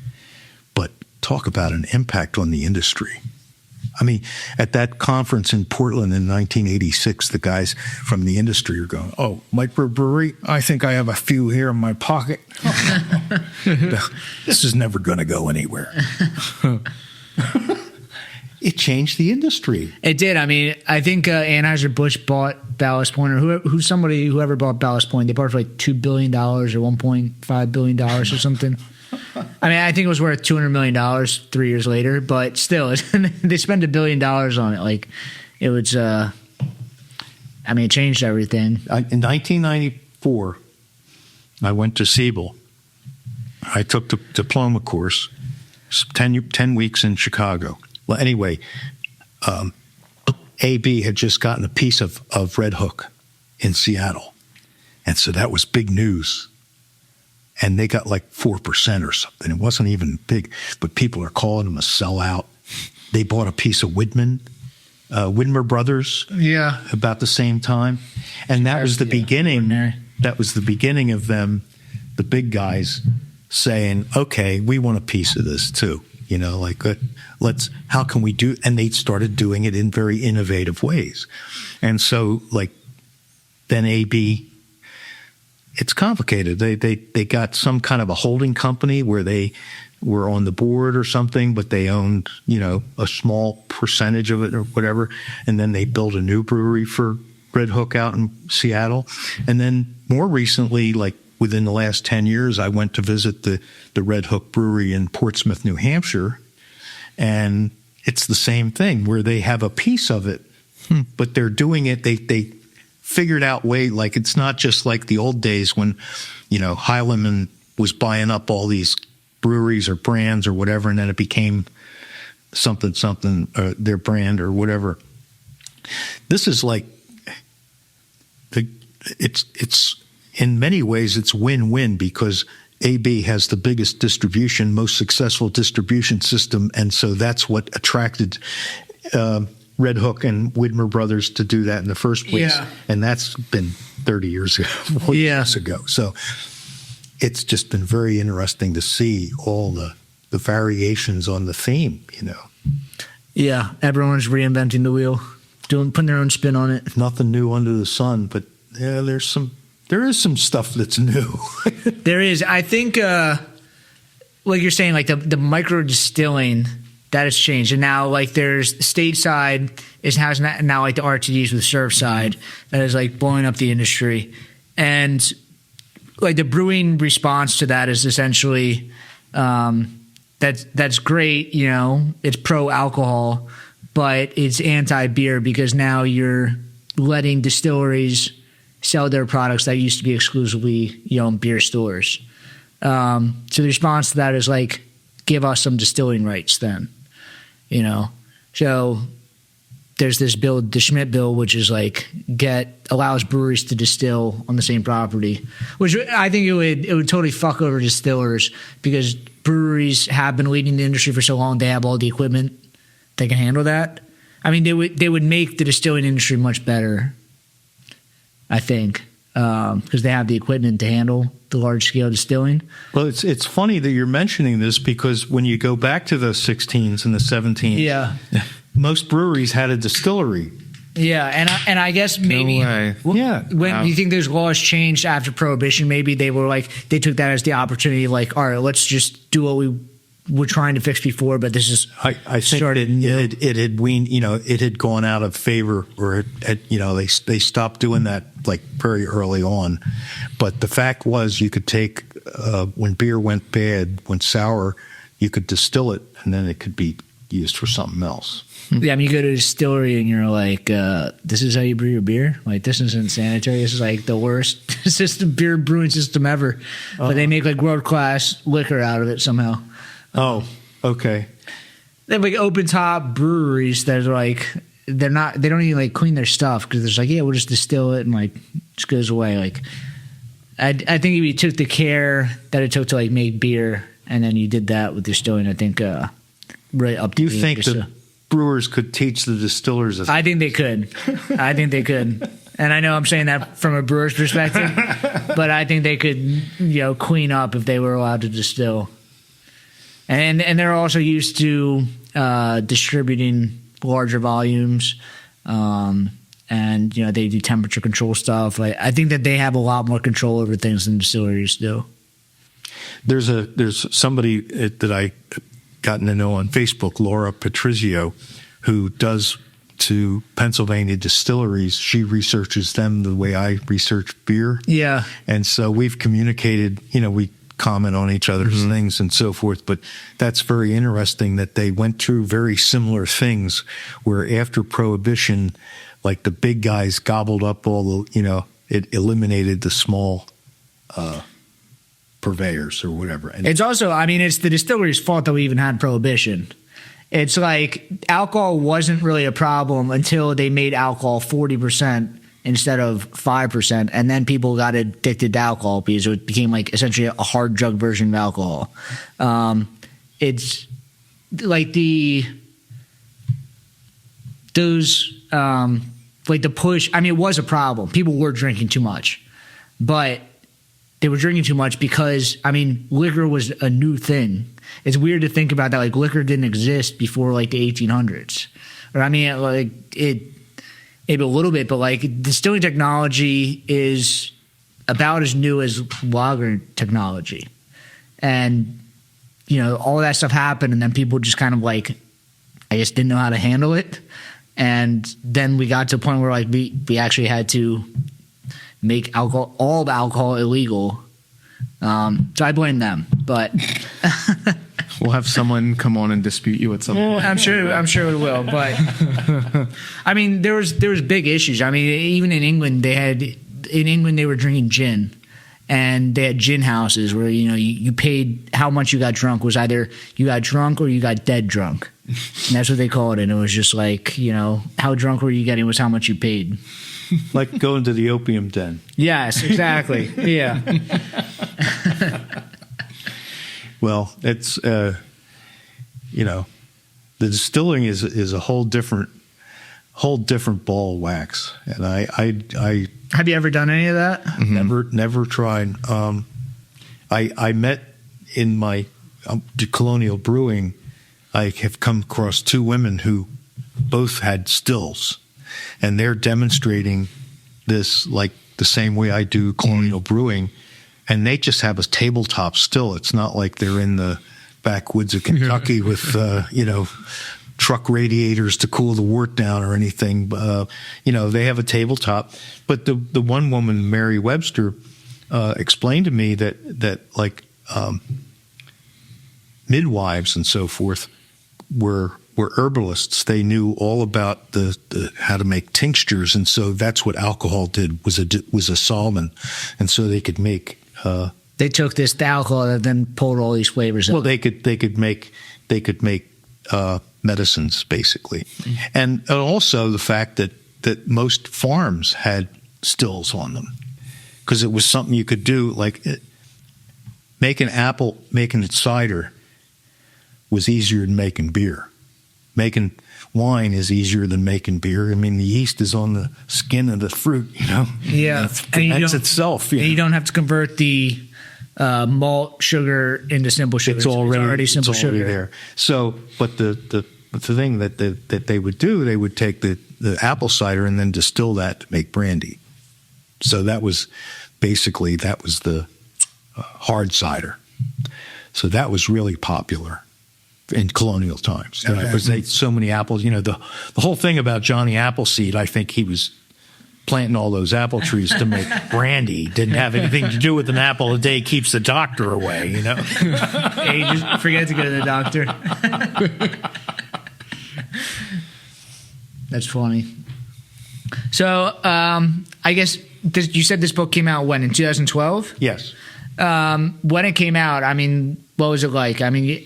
But talk about an impact on the industry. At that conference in Portland in 1986, the guys from the industry are going, "Oh, microbrewery, I think I have a few here in my pocket. This is never going to go anywhere." It changed the industry. It did. I think Anheuser-Busch bought Ballast Point, or whoever bought Ballast Point, they bought it for like $2 billion or $1.5 billion or something. I think it was worth $200 million 3 years later, but still, they spent $1 billion on it. Like, it was, it changed everything. In 1994, I went to Siebel. I took the diploma course, 10 weeks in Chicago. Well, anyway, AB had just gotten a piece of Red Hook in Seattle. And so that was big news. And they got like 4% or something. It wasn't even big, but people are calling them a sellout. They bought a piece of Widmer Brothers about the same time. And that was the beginning that was the beginning of them, the big guys, saying, okay, we want a piece of this too. You know, like, how can we do? And they started doing it in very innovative ways. And so, like, then AB, it's complicated. They got some kind of a holding company where they were on the board or something, but they owned, you know, a small percentage of it or whatever. And then they built a new brewery for Red Hook out in Seattle. And then more recently, like, within the last 10 years, I went to visit the Red Hook Brewery in Portsmouth, New Hampshire, and it's the same thing where they have a piece of it, but they're doing it. They figured out way, like, it's not just like the old days when, you know, Heilemann was buying up all these breweries or brands or whatever, and then it became something, their brand or whatever. This is like, it's in many ways, it's win-win because AB has the biggest distribution, most successful distribution system, and so that's what attracted Red Hook and Widmer Brothers to do that in the first place. Yeah. And that's been 30 years ago, 40 years ago. So it's just been very interesting to see all the variations on the theme, you know. Yeah, everyone's reinventing the wheel, putting their own spin on it. Nothing new under the sun, but yeah, there is some stuff that's new. There is. I think, like you're saying, like the micro distilling, that has changed. And now, like, there's stateside has now like the RTDs with Surfside that is like blowing up the industry. And like the brewing response to that is essentially that's great. You know, it's pro alcohol, but it's anti beer because now you're letting distilleries sell their products that used to be exclusively, you know, in beer stores. So the response to that is like, give us some distilling rights then, you know? So there's this bill, the Schmidt bill, which is like allows breweries to distill on the same property, which I think it would totally fuck over distillers because breweries have been leading the industry for so long. They have all the equipment that can handle that. I mean, they would make the distilling industry much better, I think, because they have the equipment to handle the large-scale distilling. Well, it's funny that you're mentioning this because when you go back to the 16s and the 17s, Yeah. most breweries had a distillery. Yeah, and I guess maybe when you think those laws changed after Prohibition, maybe they were like they took that as the opportunity, like, all right, let's just do what we were trying to fix before, but this is I think it had weaned, you know, it had gone out of favor, or it had, you know, they stopped doing that like very early on. But the fact was, you could take when beer went bad, went sour, you could distill it, and then it could be used for something else. Yeah, I mean, you go to a distillery and you're like, this is how you brew your beer? Like, this isn't sanitary. This is like the worst beer brewing system ever. But they make like world-class liquor out of it somehow. Oh, okay. They have like open top breweries that are like, they don't even like clean their stuff because there's like, yeah, we'll just distill it and like just goes away. Like, I think if you took the care that it took to like make beer and then you did that with distilling, I think right up to you think the brewers could teach the distillers? I think they could. And I know I'm saying that from a brewer's perspective, but I think they could, you know, clean up if they were allowed to distill. And they're also used to distributing larger volumes, and you know they do temperature control stuff. Like, I think that they have a lot more control over things than distilleries do. There's somebody that I gotten to know on Facebook, Laura Patrizio, who does to Pennsylvania distilleries. She researches them the way I research beer. Yeah, and so we've communicated. You know, we comment on each other's things and so forth, but that's very interesting that they went through very similar things where after Prohibition, like the big guys gobbled up all the, you know, it eliminated the small purveyors or whatever. And it's also, I mean, it's the distillery's fault that we even had Prohibition. It's like alcohol wasn't really a problem until they made alcohol 40% instead of 5%, and then people got addicted to alcohol because it became like essentially a hard drug version of alcohol. It's like like the push. I mean, it was a problem. People were drinking too much, but they were drinking too much because, I mean, liquor was a new thing. It's weird to think about that. Like, liquor didn't exist before, like, the 1800s. Or, I mean, like, it maybe a little bit, but, like, distilling technology is about as new as lager technology. And, you know, all that stuff happened, and then people just kind of, like, I guess didn't know how to handle it. And then we got to a point where, like, we actually had to make all the alcohol illegal. So I blame them, but We'll have someone come on and dispute you at some point. I'm sure it will. But I mean, there was big issues. I mean, even in England, they were drinking gin, and they had gin houses where, you know, you paid how much you got drunk was either you got drunk or you got dead drunk. And that's what they called it. And it was just like, you know, how drunk were you getting was how much you paid. Like going to the opium den. Yes, exactly. Yeah. Well, it's you know, the distilling is a whole different ball of wax, and I Have you ever done any of that? never tried. I met in my colonial brewing. I have come across two women who both had stills, and they're demonstrating this like the same way I do colonial brewing, and they just have a tabletop still. It's not like they're in the backwoods of Kentucky with you know, truck radiators to cool the wort down or anything. You know, they have a tabletop. But the one woman, Mary Webster, explained to me that like midwives and so forth were herbalists. They knew all about the how to make tinctures, and so that's what alcohol did, was a solvent, and so they could make. They took the alcohol and then pulled all these flavors out. Well, they could make medicines basically, and also the fact that most farms had stills on them because it was something you could do. Like making it cider was easier than making beer. Making wine is easier than making beer. I mean, the yeast is on the skin of the fruit, you know. Yeah, That's itself. And you don't have to convert the malt sugar into simple sugar. It's already simple it's already sugar there. So, but the thing that they would do, they would take the apple cider and then distill that to make brandy. So that was the hard cider. So that was really popular in colonial times. Because they so many apples. You know, the whole thing about Johnny Appleseed, I think he was planting all those apple trees to make brandy. Didn't have anything to do with an apple a day keeps the doctor away, you know. Hey, you just forget to go to the doctor. That's funny. So, I guess you said this book came out when, in 2012? Yes. When it came out, I mean, what was it like? I mean,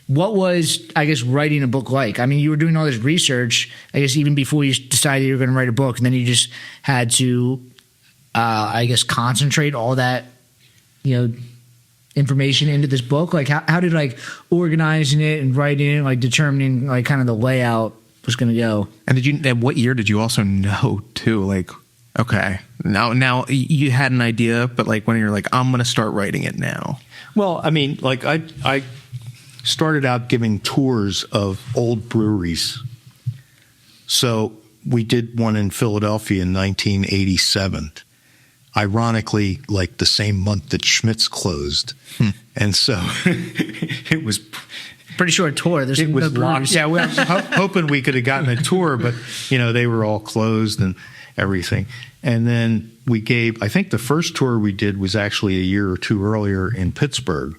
what was, I guess, writing a book like? I mean, you were doing all this research, I guess, even before you decided you were going to write a book, and then you just had to, I guess, concentrate all that, you know, information into this book. Like, how did, like, organizing it and writing it, like, determining, like, kind of the layout was going to go? And what year did you also know, too? Like, okay, now you had an idea, but, like, when you're like, I'm going to start writing it now. Well, I mean, like, I started out giving tours of old breweries. So we did one in Philadelphia in 1987. Ironically, like the same month that Schmidt's closed. And so it was pretty short tour. It was locked. Yeah, we were hoping we could have gotten a tour, but, you know, they were all closed and everything. And then I think the first tour we did was actually a year or two earlier in Pittsburgh.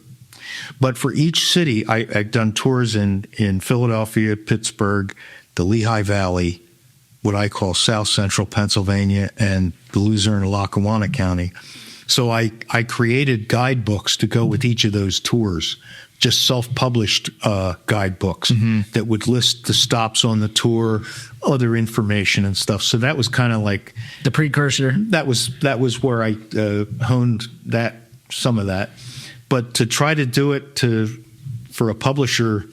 But for each city, I've done tours in Philadelphia, Pittsburgh, the Lehigh Valley, what I call South Central Pennsylvania, and the Luzerne and Lackawanna County. So I created guidebooks to go with each of those tours, just self-published guidebooks that would list the stops on the tour, other information and stuff. So that was kind of like the precursor. That was where I honed some of that. But to try to do it for a publisher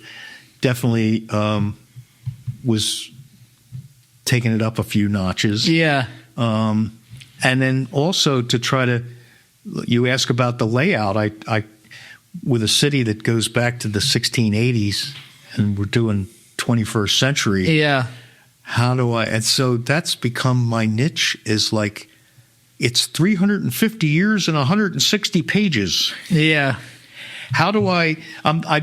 definitely was taking it up a few notches. Yeah. And And then also to try to, you ask about the layout. I with a city that goes back to the 1680s, and we're doing 21st century. Yeah. How do I? And so that's become my niche. Is like, it's 350 years and 160 pages. Yeah. How do I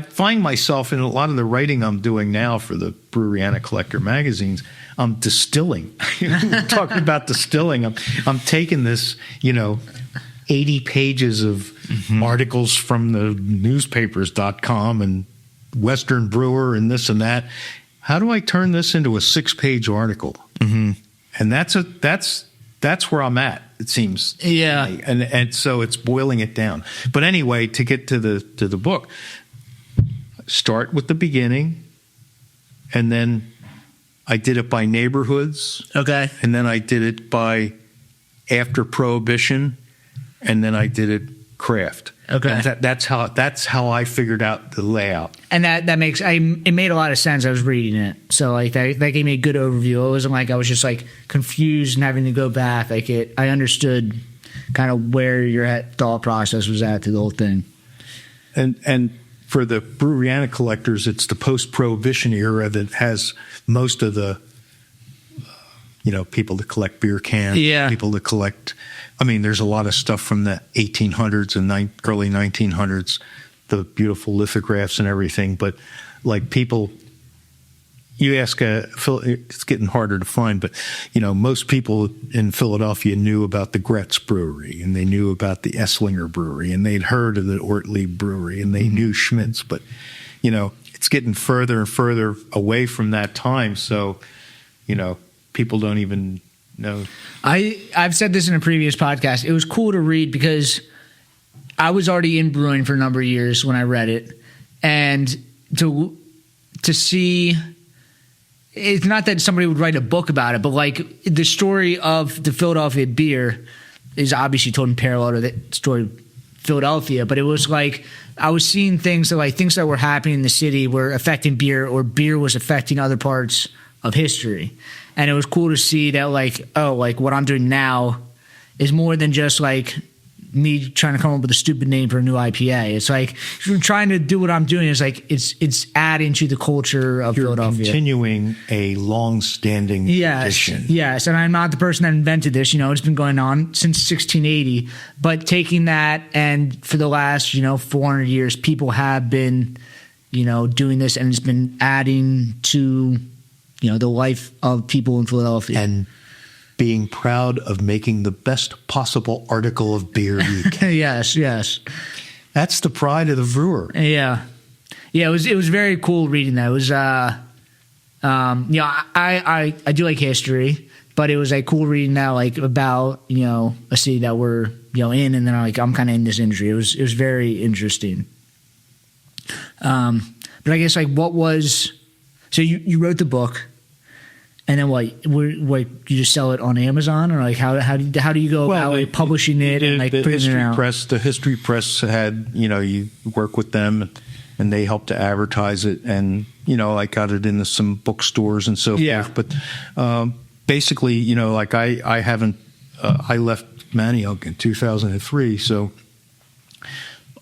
find myself in a lot of the writing I'm doing now for the Brewery and Collector magazines. I'm distilling. We're talking about distilling. I'm taking this, 80 pages of articles from the newspapers.com and Western Brewer and this and that. How do I turn this into a 6-page article? Mm-hmm. And that's where I'm at, it seems. Yeah. And so it's boiling it down. But anyway, to get to the book, start with the beginning, and then I did it by neighborhoods. Okay. And then I did it by after Prohibition, and then I did it craft. Okay. And that's how I figured out the layout. And that makes it made a lot of sense. I was reading it, so like that gave me a good overview. It wasn't like I was just like confused and having to go back. Like I understood kind of where your thought process was at to the whole thing. And for the Brewery and collectors, it's the post-Prohibition era that has most of the people that collect beer cans. Yeah. People that collect. I mean, there's a lot of stuff from the 1800s and early 1900s, the beautiful lithographs and everything. But like people, you ask, it's getting harder to find, but most people in Philadelphia knew about the Gretz Brewery, and they knew about the Esslinger Brewery, and they'd heard of the Ortlieb Brewery, and they knew Schmidt's. But it's getting further and further away from that time. So people don't even know. I've said this in a previous podcast. It was cool to read because I was already in brewing for a number of years when I read it, and to see, it's not that somebody would write a book about it, but like the story of the Philadelphia beer is obviously told in parallel to the story of Philadelphia, but it was like I was seeing things that were happening in the city were affecting beer, or beer was affecting other parts of history. And it was cool to see that, what I'm doing now is more than just like me trying to come up with a stupid name for a new IPA. It's like trying to do what I'm doing is like it's adding to the culture of Philadelphia. Continuing a long-standing tradition. Yes, and I'm not the person that invented this. It's been going on since 1680. But taking that, and for the last 400 years, people have been doing this, and it's been adding to the life of people in Philadelphia. And being proud of making the best possible article of beer you can. Yes. That's the pride of the brewer. Yeah. It was very cool reading that. It was, I do like history, but it was like cool reading that about, a city that we're, in, and then I'm kind of in this industry. It was very interesting. But I guess so you wrote the book, and then you just sell it on Amazon, or how do you go about publishing it and putting it out? The History Press had, you work with them, and they help to advertise it, and I got it into some bookstores and so forth. But basically, I haven't. I left Manioc in 2003, so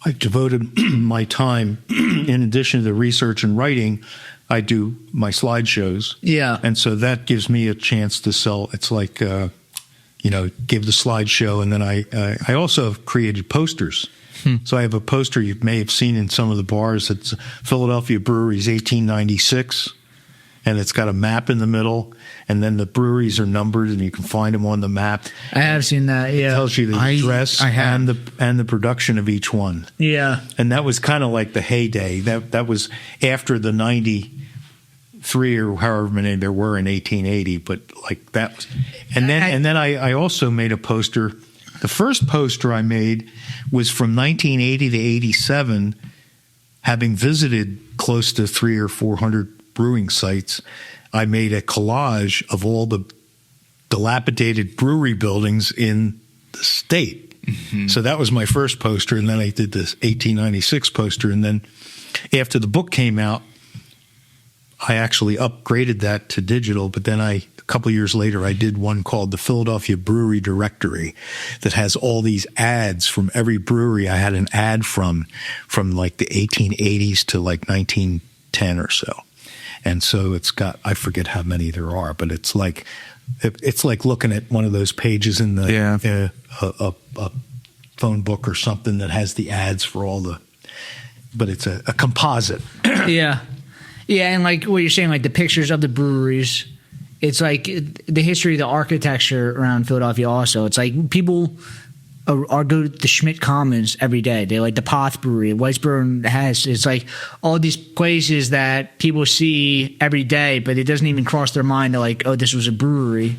I've devoted my time, in addition to the research and writing, I do my slideshows. Yeah. And so that gives me a chance to sell. It's like, give the slideshow. And then I also have created posters. So I have a poster you may have seen in some of the bars. It's Philadelphia Breweries 1896. And it's got a map in the middle. And then the breweries are numbered, and you can find them on the map. I have seen that, yeah. It tells you the address and the production of each one. Yeah. And that was kind of like the heyday. That was after the 93 or however many there were in 1880, but like that. And then I also made a poster. The first poster I made was from 1980 to 87, having visited close to 300 or 400 brewing sites. I made a collage of all the dilapidated brewery buildings in the state. Mm-hmm. So that was my first poster, and then I did this 1896 poster. And then after the book came out, I actually upgraded that to digital, but then a couple years later, I did one called the Philadelphia Brewery Directory that has all these ads from every brewery I had an ad from like the 1880s to like 1910 or so. And so it's got, I forget how many there are, but it's like looking at one of those pages in the a phone book or something that has the ads for all the, but it's a composite. Yeah. Yeah, and like what you're saying, like the pictures of the breweries, it's like the history of the architecture around Philadelphia also. It's like people are go to the Schmidt Commons every day. They like the Potts Brewery. Whitesboro has, it's like all these places that people see every day, but it doesn't even cross their mind to like, oh, this was a brewery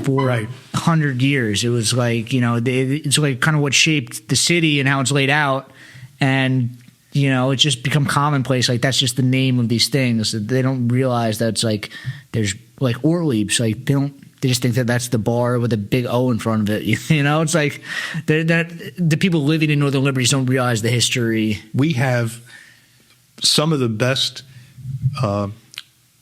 for 100 years. It was like, you know, it's like kind of what shaped the city and how it's laid out. And you know, it's just become commonplace. Like that's just the name of these things. They don't realize that it's like there's like Orleans. Like they just think that that's the bar with a big O in front of it. You know, it's like that the people living in Northern Liberties don't realize the history. We have some of the best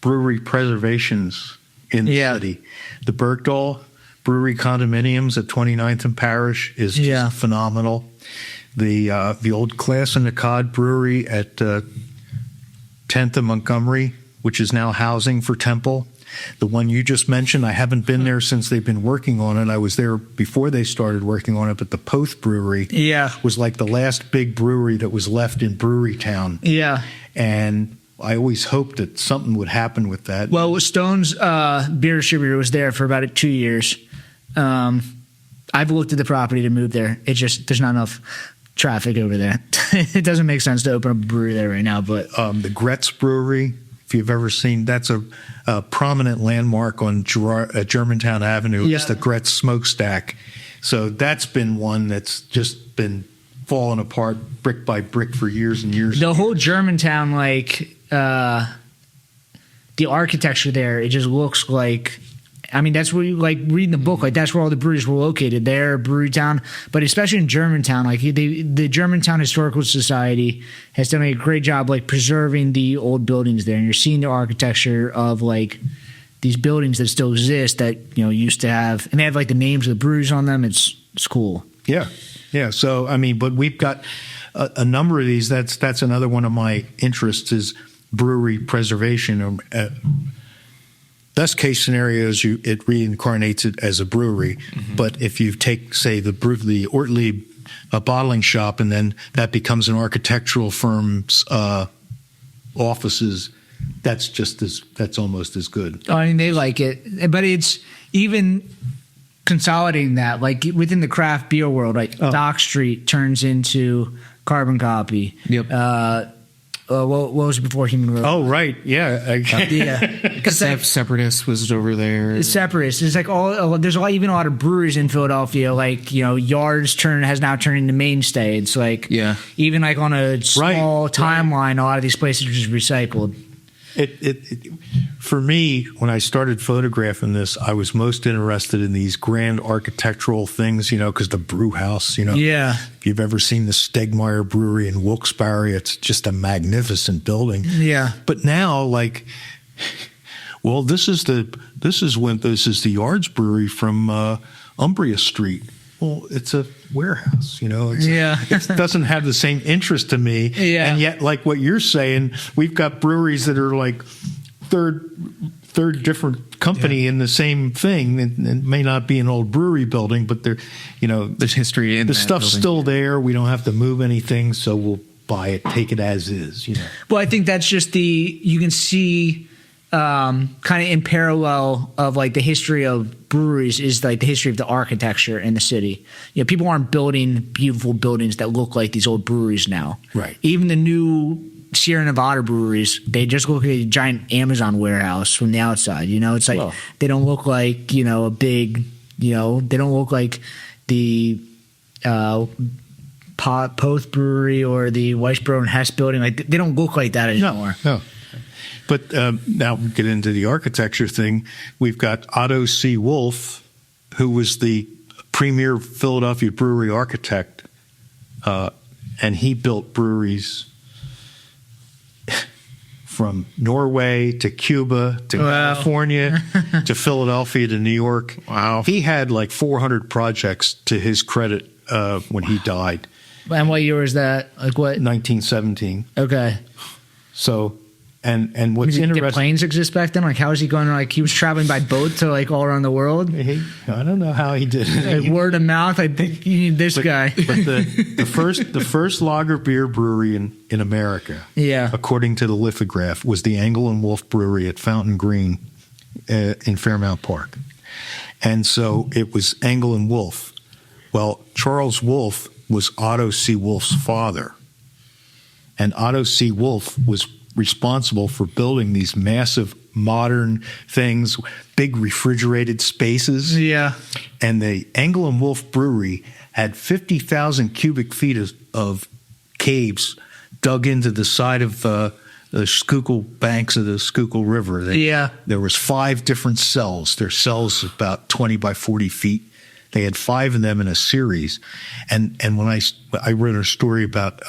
brewery preservations in the city. The Bergdahl Brewery condominiums at 29th and Parish is just phenomenal. The old Class and the Cod Brewery at 10th and Montgomery, which is now housing for Temple. The one you just mentioned, I haven't been there since they've been working on it. I was there before they started working on it, but the Poth Brewery was like the last big brewery that was left in Brewery Town. Yeah. And I always hoped that something would happen with that. Well, Stone's beer distributor was there for about 2 years. I've looked at the property to move there. It just, there's not enough traffic over there. It doesn't make sense to open up a brewery there right now. But the Gretz Brewery, if you've ever seen, that's a prominent landmark on Germantown Avenue. It's the Gretz smokestack. So that's been one that's just been falling apart brick by brick for years and years. The whole Germantown, like the architecture there, it just looks like, I mean, that's where you like reading the book, like that's where all the breweries were located there, Brewery Town. But especially in Germantown, like the Germantown Historical Society has done a great job like preserving the old buildings there, and you're seeing the architecture of like these buildings that still exist that, you know, used to have, and they have like the names of the breweries on them. It's cool. Yeah. So I mean, but we've got a number of these. That's another one of my interests is brewery preservation. Best case scenario is it reincarnates it as a brewery. Mm-hmm. But if you take, say, the Ortley bottling shop, and then that becomes an architectural firm's offices, that's almost as good. I mean, they like it, but it's even consolidating that, like within the craft beer world, like Dock Street turns into Carbon Copy. Yep. What was it before Human Road? Oh, right. Yeah. Because Separatist was over there. Separatist. It's like there's even a lot of breweries in Philadelphia, like, you know, Yards has now turned into mainstay. It's like, even like on a small timeline, a lot of these places are just recycled. For me, when I started photographing this, I was most interested in these grand architectural things, you know, because the brewhouse, you know. Yeah. If you've ever seen the Stegmeyer Brewery in Wilkes-Barre, it's just a magnificent building. Yeah. But now, like, well, this is the Yards Brewery from Umbria Street. Well, it's a warehouse, you know. It doesn't have the same interest to me. Yeah. And yet, like what you're saying, we've got breweries that are like third different company in the same thing. It may not be an old brewery building, but there's history in the stuff's building. Still there. We don't have to move anything, so we'll buy it, take it as is. You know. Well, I think that's just you can see. Kind of in parallel of like the history of breweries is like the history of the architecture in the city. You know, people aren't building beautiful buildings that look like these old breweries now. Right. Even the new Sierra Nevada breweries, they just look like a giant Amazon warehouse from the outside. You know, it's like they don't look like, you know, a big, you know, they don't look like the Poth Brewery or the Weisbro and Hess building. Like they don't look like that anymore. No. But now we get into the architecture thing. We've got Otto C. Wolff, who was the premier Philadelphia brewery architect, and he built breweries from Norway to Cuba to California to Philadelphia to New York. Wow. He had like 400 projects to his credit when he died. And what year was that? Like what? 1917. Okay. So, and what's Did interesting, planes exist back then? Like, how was he going? Like, he was traveling by boat to like all around the world. I don't know how he did it. Like, word of mouth. I think you need this guy. But the first lager beer brewery in America, Yeah. according to the lithograph, was the Angle and Wolf Brewery at Fountain Green in Fairmount Park. And so it was Angle and Wolf. Well, Charles Wolfe was Otto C. Wolfe's father. And Otto C. Wolfe was responsible for building these massive modern things, big refrigerated spaces. Yeah. And the Angle and Wolf Brewery had 50,000 cubic feet of caves dug into the side of the Schuylkill banks of the Schuylkill River. There was 5 different cells. Their cells about 20 by 40 feet. They had 5 of them in a series. And when I read a story about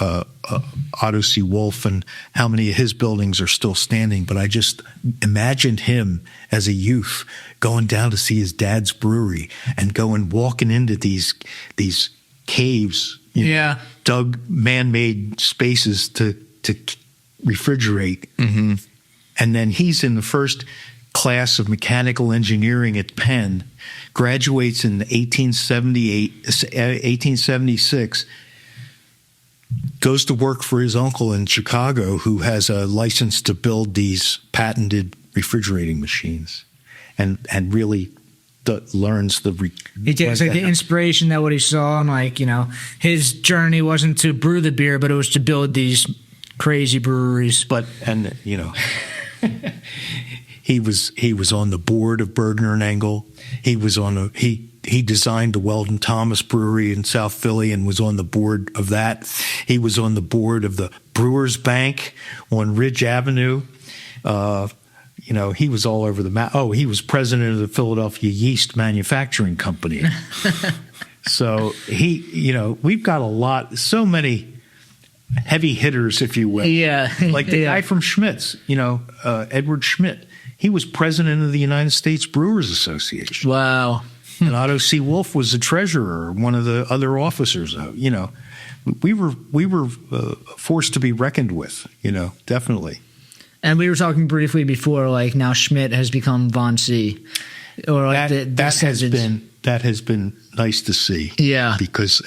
Otto C. Wolfe and how many of his buildings are still standing, but I just imagined him as a youth going down to see his dad's brewery and walking into these caves, dug man-made spaces to refrigerate. Mm-hmm. And then he's in the first class of mechanical engineering at Penn, graduates in 1876, goes to work for his uncle in Chicago, who has a license to build these patented refrigerating machines, and really learns He takes like the inspiration that what he saw, and like, you know, his journey wasn't to brew the beer, but it was to build these crazy breweries. He was on the board of Bergner and Engel. He was he designed the Weldon Thomas Brewery in South Philly and was on the board of that. He was on the board of the Brewers Bank on Ridge Avenue. He was all over the map. Oh, he was president of the Philadelphia Yeast Manufacturing Company. So we've got so many heavy hitters, if you will. Yeah. Like the guy from Schmidt's, Edward Schmidt. He was president of the United States Brewers Association. Wow. And Otto C. Wolfe was the treasurer, one of the other officers. We were forced to be reckoned with, definitely. And we were talking briefly before, like now Schmidt has become Von C. Or like that has been nice to see. Yeah. Because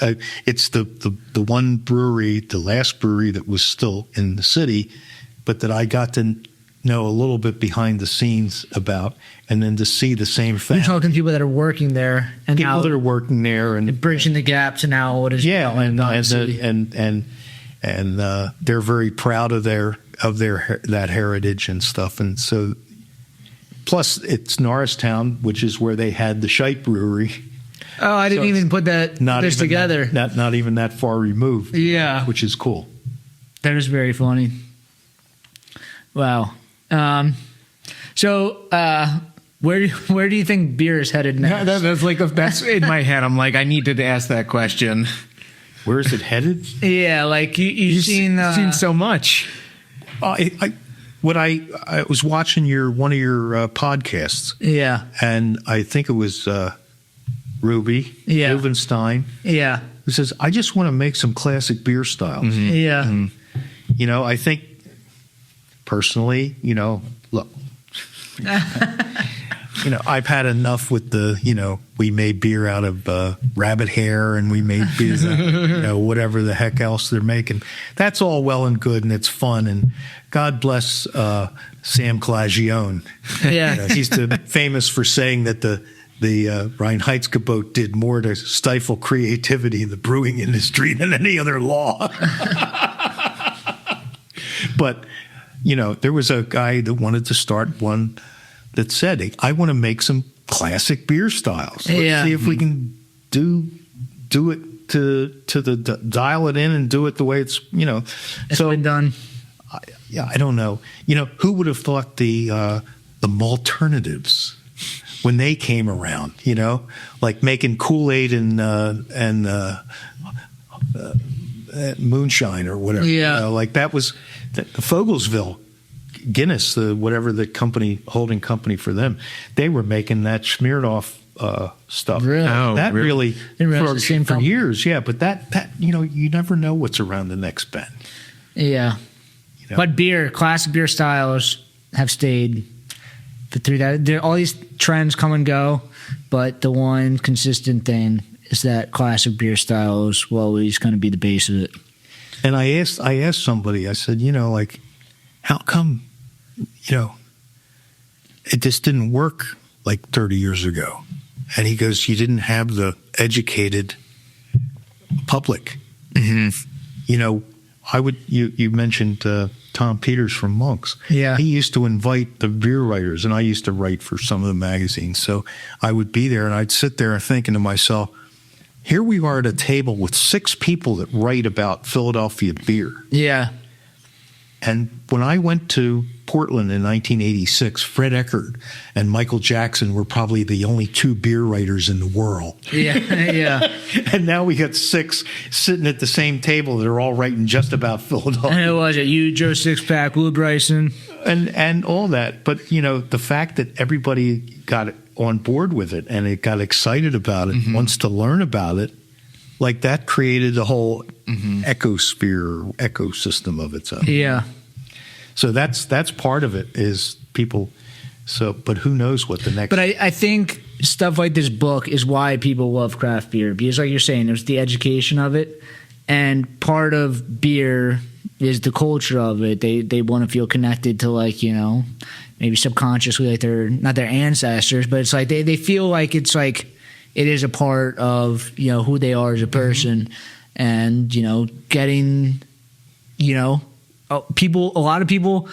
it's the one brewery, the last brewery that was still in the city, but that I got to know a little bit behind the scenes about, and then to see the same thing. You're talking to people that are working there, and people that are working there, and bridging the gap to now what is and they're very proud of that heritage and stuff, and so plus it's Norristown, which is where they had the Scheidt Brewery. Oh, I didn't even put this together. Not even that far removed. Yeah, which is cool. That is very funny. Wow. So where do you think beer is headed next? That's in my head. I'm like, I needed to ask that question. Where is it headed? Yeah, like you've seen so much. I was watching one of your podcasts. Yeah, and I think it was Ruby Rubenstein. Yeah, who says, "I just want to make some classic beer styles." Mm-hmm. Yeah, mm-hmm. I think. Personally, look, I've had enough with we made beer out of rabbit hair and we made beer, whatever the heck else they're making. That's all well and good and it's fun. And God bless Sam Clagione. Yeah. He's famous for saying that the Reinheitsgebot did more to stifle creativity in the brewing industry than any other law. But there was a guy that wanted to start one that said, I want to make some classic beer styles. Let's see if we can do it to dial it in and do it the way it's been done. I don't know. Who would have thought the malternatives when they came around, like making Kool-Aid and moonshine or whatever. Yeah. Like that was the Fogelsville Guinness, whatever the holding company for them, they were making that Smirnoff stuff. Really? Oh, That really Didn't realize the same for company. years, yeah. But that you never know what's around the next bend. Yeah. You know? But classic beer styles have stayed through that. All these trends come and go, but the one consistent thing is that classic beer styles will always kind of be the base of it. And I asked somebody, I said, like, how come, it just didn't work like 30 years ago? And he goes, you didn't have the educated public. Mm-hmm. You mentioned Tom Peters from Monks. Yeah. He used to invite the beer writers, and I used to write for some of the magazines. So I would be there, and I'd sit there and thinking to myself, here we are at a table with 6 people that write about Philadelphia beer. Yeah. And when I went to Portland in 1986, Fred Eckert and Michael Jackson were probably the only 2 beer writers in the world. Yeah. Yeah. And now we got 6 sitting at the same table that are all writing just about Philadelphia. And it was it. You, Joe Sixpack, Lou Bryson. And all that. But, the fact that everybody got on board with it and it got excited about it, wants to learn about it, like that created a whole ecosystem of its own. Yeah. So that's part of it is people. So, but who knows what the next. But I think stuff like this book is why people love craft beer, because like you're saying, there's the education of it, and part of beer is the culture of it. They want to feel connected to, like, maybe subconsciously, like they're not their ancestors, but it's like they feel like it's like it is a part of who they are as a person, and getting people. A lot of people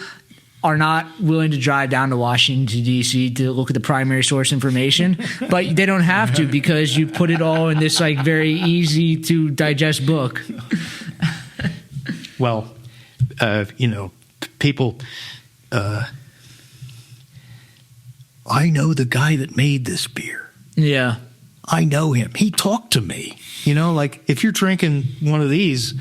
are not willing to drive down to Washington, D.C. to look at the primary source information, but they don't have to because you put it all in this like very easy to digest book. Well, people. I know the guy that made this beer. Yeah. I know him. He talked to me. Like if you're drinking one of these,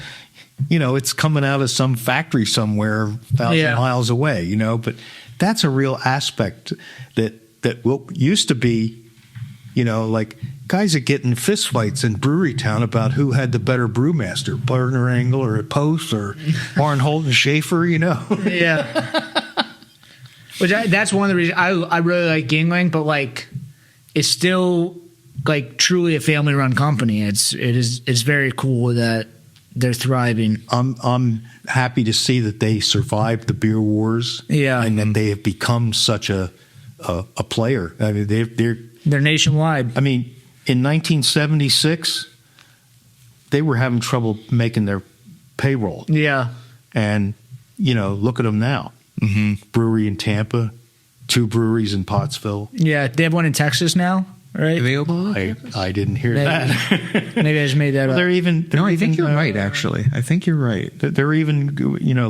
it's coming out of some factory somewhere 1,000 miles away, but that's a real aspect that used to be, like guys are getting fistfights in Brewery Town about who had the better brewmaster, Barner Engel or Post or Barnholt and Schaefer, Yeah. Which that's one of the reasons I really like Yuengling, but like it's still like truly a family run company. It's very cool that they're thriving. I'm happy to see that they survived the beer wars. Yeah. And then they have become such a player. I mean they're nationwide. I mean, in 1976 they were having trouble making their payroll. Yeah. And look at them now. Brewery in Tampa, 2 breweries in Pottsville. Yeah, they have one in Texas now, right? Are they open? I didn't hear that. Maybe I just made that up. They're even. No, I think you're right. Actually, I think you're right. They're even.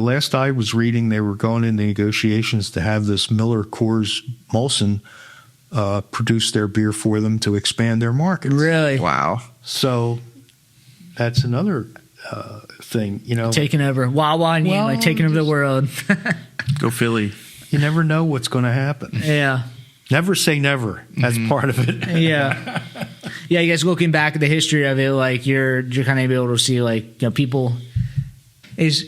Last I was reading, they were going into negotiations to have this Miller Coors Molson produce their beer for them to expand their markets. Really? Wow. So that's another thing. Taking over Wawa and like taking over the world. Go Philly. You never know what's going to happen. Yeah. Never say never. That's part of it. Yeah. Yeah, I guess looking back at the history of it, like you're kind of able to see like people if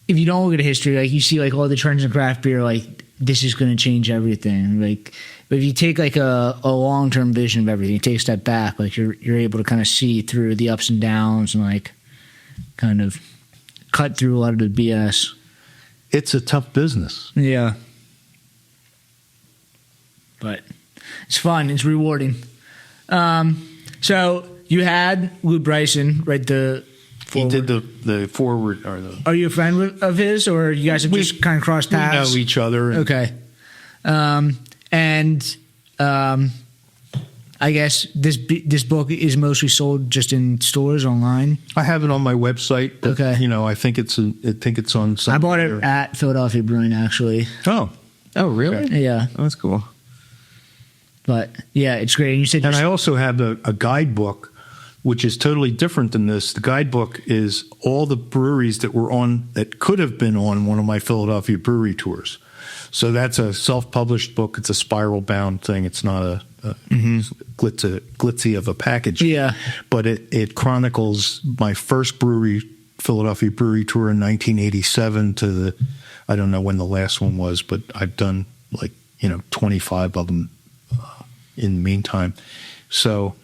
you don't look at history, like you see like all the trends in craft beer, like this is going to change everything. Like, but if you take like a long term vision of everything, you take a step back, like you're able to kind of see through the ups and downs and like kind of cut through a lot of the BS. It's a tough business. Yeah. But it's fun. It's rewarding. So you had Lou Bryson write the forward. He did the forward. Are you a friend of his, or you guys have just kind of crossed paths? We know each other. Okay. I guess this book is mostly sold just in stores online. I have it on my website. But, Okay. I think it's on. I bought it at Philadelphia Brewing, actually. Oh, really? Yeah, Oh, that's cool. but yeah, it's great. And you said and I also have a guidebook, which is totally different than this. The guidebook is all the breweries that could have been on one of my Philadelphia brewery tours. So that's a self-published book. It's a spiral-bound thing. It's not a glitzy of a package. Yeah. But it chronicles my first Philadelphia brewery tour in 1987 to I don't know when the last one was, but I've done 25 of them in the meantime. So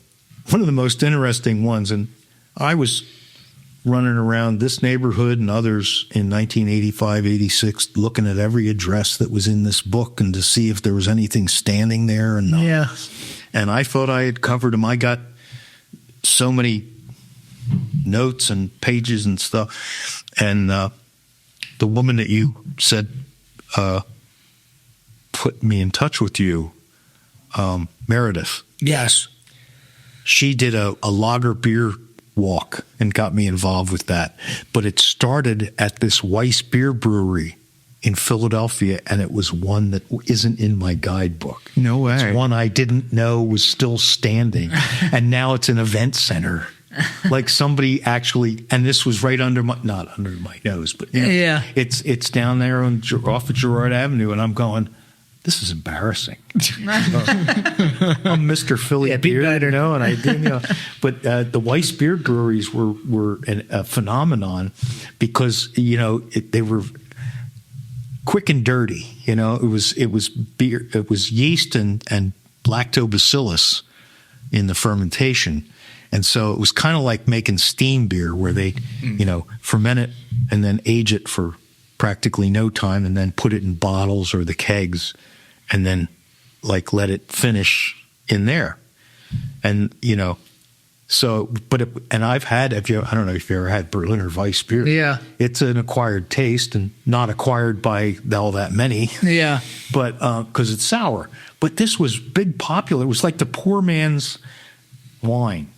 one of the most interesting ones, and I was running around this neighborhood and others in 1985, 86, looking at every address that was in this book and to see if there was anything standing there. And and I thought I had covered them. I got so many notes and pages and stuff. And the woman that you said put me in touch with you, Meredith. Yes. She did a lager beer walk and got me involved with that. But it started at this Weiss Beer Brewery in Philadelphia, and it was one that isn't in my guidebook. No way. It's one I didn't know was still standing, and now it's an event center. Like somebody actually, and this was right not under my nose, but it's down there off of Girard Avenue, and I'm going, this is embarrassing. I'm Mr. Philly beer, and I didn't. But the Weiss beer breweries were a phenomenon because they were quick and dirty. It was beer, it was yeast and lactobacillus in the fermentation, and so it was kind of like making steam beer, where they ferment it and then age it for practically no time, and then put it in bottles or the kegs, and then let it finish in there. And, and I've had, I don't know if you ever had Berliner Weiss beer. Yeah. It's an acquired taste and not acquired by all that many. Yeah. But, cause it's sour. But this was big popular. It was like the poor man's wine.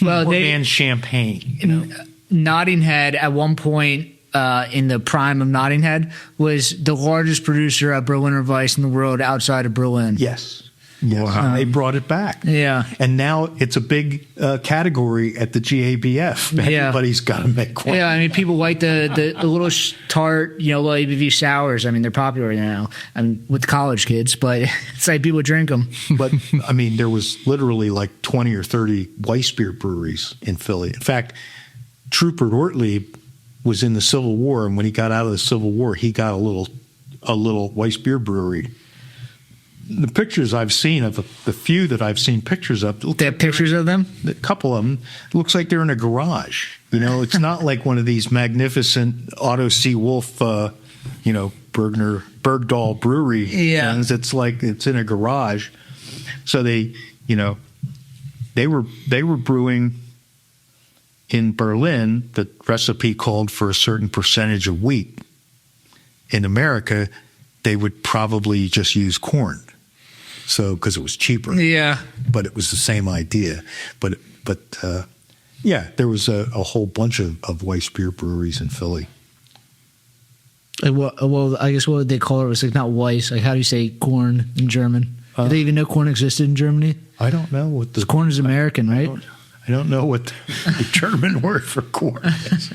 Well, poor man's champagne, Notting Head at one point, in the prime of Notting Head, was the largest producer of Berliner Weiss in the world outside of Berlin. Yes. Wow. They brought it back. Yeah. And now it's a big category at the GABF. Everybody's got to make one. Yeah, I mean, people like the little tart, low ABV sours. I mean, they're popular now with college kids, but it's like people drink them. But, I mean, there was literally 20 or 30 Weiss beer breweries in Philly. In fact, Trooper Ortlieb was in the Civil War, and when he got out of the Civil War, he got a little Weiss beer brewery. The pictures I've seen of the few that I've seen pictures of, they have pictures of them. A couple of them, it looks like they're in a garage. It's not like one of these magnificent Otto C. Wolf, Bergdahl brewery things. It's like it's in a garage. So they were brewing. In Berlin, the recipe called for a certain percentage of wheat. In America, they would probably just use corn. So, because it was cheaper. Yeah. But it was the same idea. But there was a whole bunch of Weiss beer breweries in Philly. Well, I guess what would they call it? It was not Weiss. How do you say corn in German? Do they even know corn existed in Germany? I don't know what the corn is American, right? I don't know what the German word for corn is.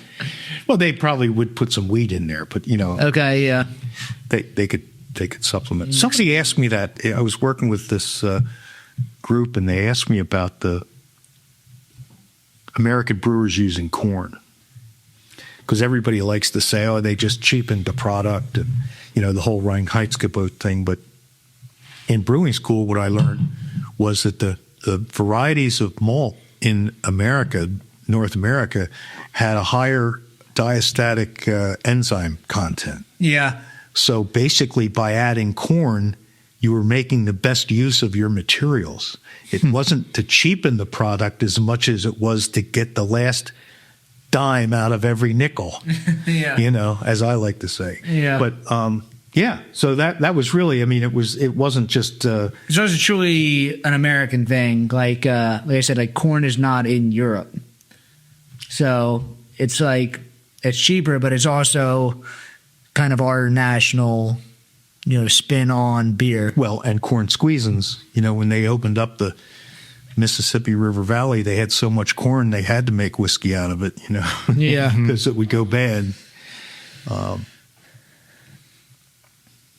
Well, they probably would put some wheat in there, but Okay, yeah. They could supplement. Somebody asked me that. I was working with this group, and they asked me about the American brewers using corn, because everybody likes to say, they just cheapened the product, and the whole Reinheitsgebot thing. But in brewing school, what I learned was that the varieties of malt in America, North America, had a higher diastatic enzyme content. Yeah. So basically, by adding corn, you were making the best use of your materials. It wasn't to cheapen the product as much as it was to get the last dime out of every nickel. As I like to say. Yeah. But so that was really, it wasn't just it wasn't truly an American thing. Like I said, corn is not in Europe. So it's it's cheaper, but it's also kind of our national, spin on beer. Well, and corn squeezins, when they opened up the Mississippi River Valley, they had so much corn, they had to make whiskey out of it, Yeah. because it would go bad.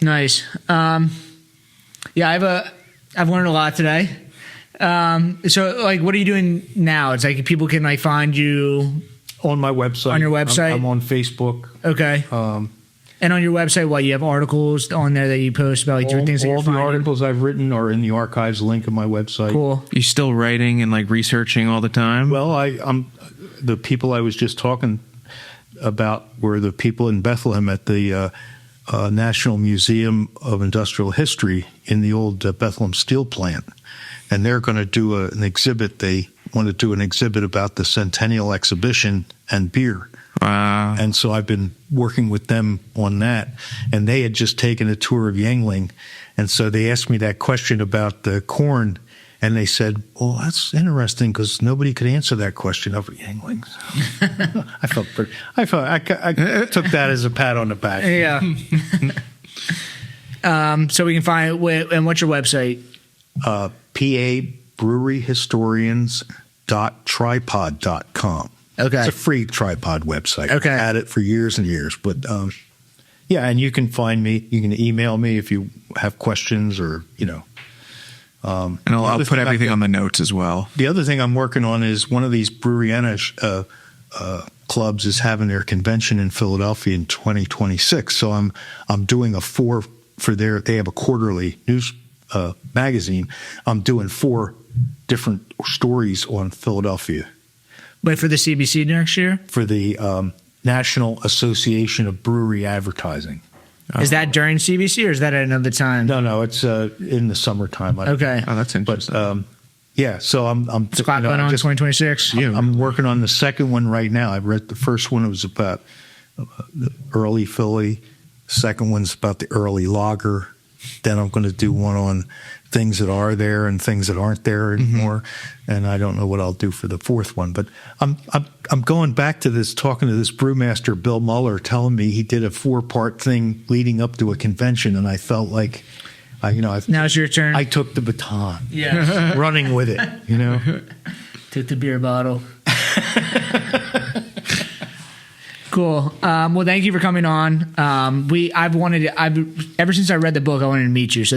Nice. Yeah, I've learned a lot today. So like, what are you doing now? It's like people can like find you On my website. On your website? I'm on Facebook. Okay. And on your website, what, you have articles on there that you post about like different things that you're all the finding? articles I've written are in the archives link on my website. Cool. You still writing and like researching all the time? Well, I'm the people I was just talking about were the people in Bethlehem at the National Museum of Industrial History in the old Bethlehem steel plant, and they're going to do an exhibit. They want to do an exhibit about the Centennial Exhibition and beer. And so I've been working with them on that, and they had just taken a tour of Yuengling, and so they asked me that question about the corn, and they said, "Well, that's interesting because nobody could answer that question over Yuengling." So I took that as a pat on the back. Yeah. So we can find and what's your website? PABreweryhistorians.tripod.com. Okay. It's a free tripod website. Okay. I've had it for years and years. But yeah, and you can find me. You can email me if you have questions or, you know. And I'll put everything on the notes as well. The other thing I'm working on is one of these Brewery clubs is having their convention in Philadelphia in 2026. So I'm doing they have a quarterly news magazine. I'm doing 4 different stories on Philadelphia. Wait for the CBC next year? For the National Association of Brewery Advertising. Is that during CBC or is that at another time? No, it's in the summertime. Okay. Oh, that's interesting. But yeah, so I'm It's going on 2026. I'm working on the second one right now. I read the first one. It was about the early Philly. Second one's about the early lager. Then I'm going to do one on things that are there and things that aren't there anymore. And I don't know what I'll do for the fourth one. But I'm going back to this, talking to this brewmaster, Bill Muller, telling me he did a 4-part thing leading up to a convention. And I felt like, Now's your turn. I took the baton. Yeah. Running with it, you know. Took the beer bottle. Cool. Well, thank you for coming on. Ever since I read the book, I wanted to meet you. So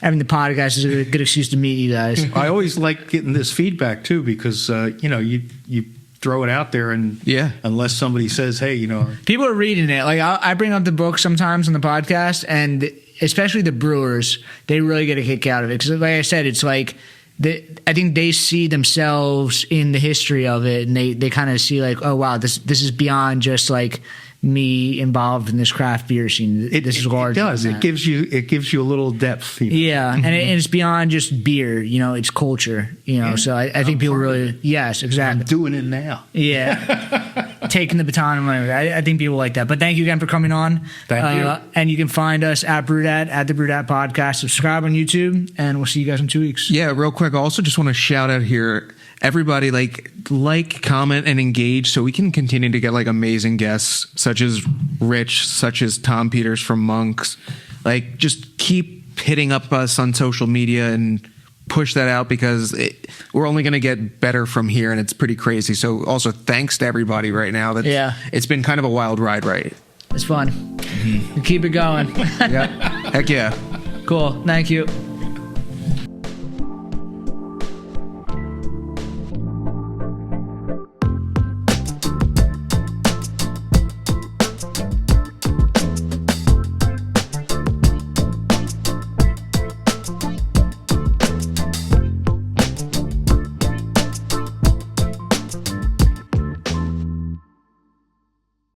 having the podcast is a good excuse to meet you guys. I always like getting this feedback too, because you throw it out there, and unless somebody says, hey, people are reading it. Like I bring up the book sometimes on the podcast, and especially the brewers, they really get a kick out of it because, like I said, it's like. I think they see themselves in the history of it, and they kind of see like, oh wow, this is beyond just like me involved in this craft beer scene. This is large. It does. It gives you a little depth. Yeah, and it's beyond just beer. It's culture. So I think people really exactly. I'm doing it now. Yeah. Taking the baton and whatever. I think people like that. But thank you again for coming on. Thank you. And you can find us at Brewdat, at the Brewdat Podcast. Subscribe on YouTube, and we'll see you guys in 2 weeks. Yeah, real quick. I also just want to shout out here, everybody, like, comment, and engage so we can continue to get like amazing guests such as Rich, such as Tom Peters from Monks. Like, just keep hitting up us on social media and push that out because we're only going to get better from here, and it's pretty crazy. So also thanks to everybody right now. It's been kind of a wild ride, right? It's fun. Keep it going. Yeah. Heck yeah. Cool. Thank you.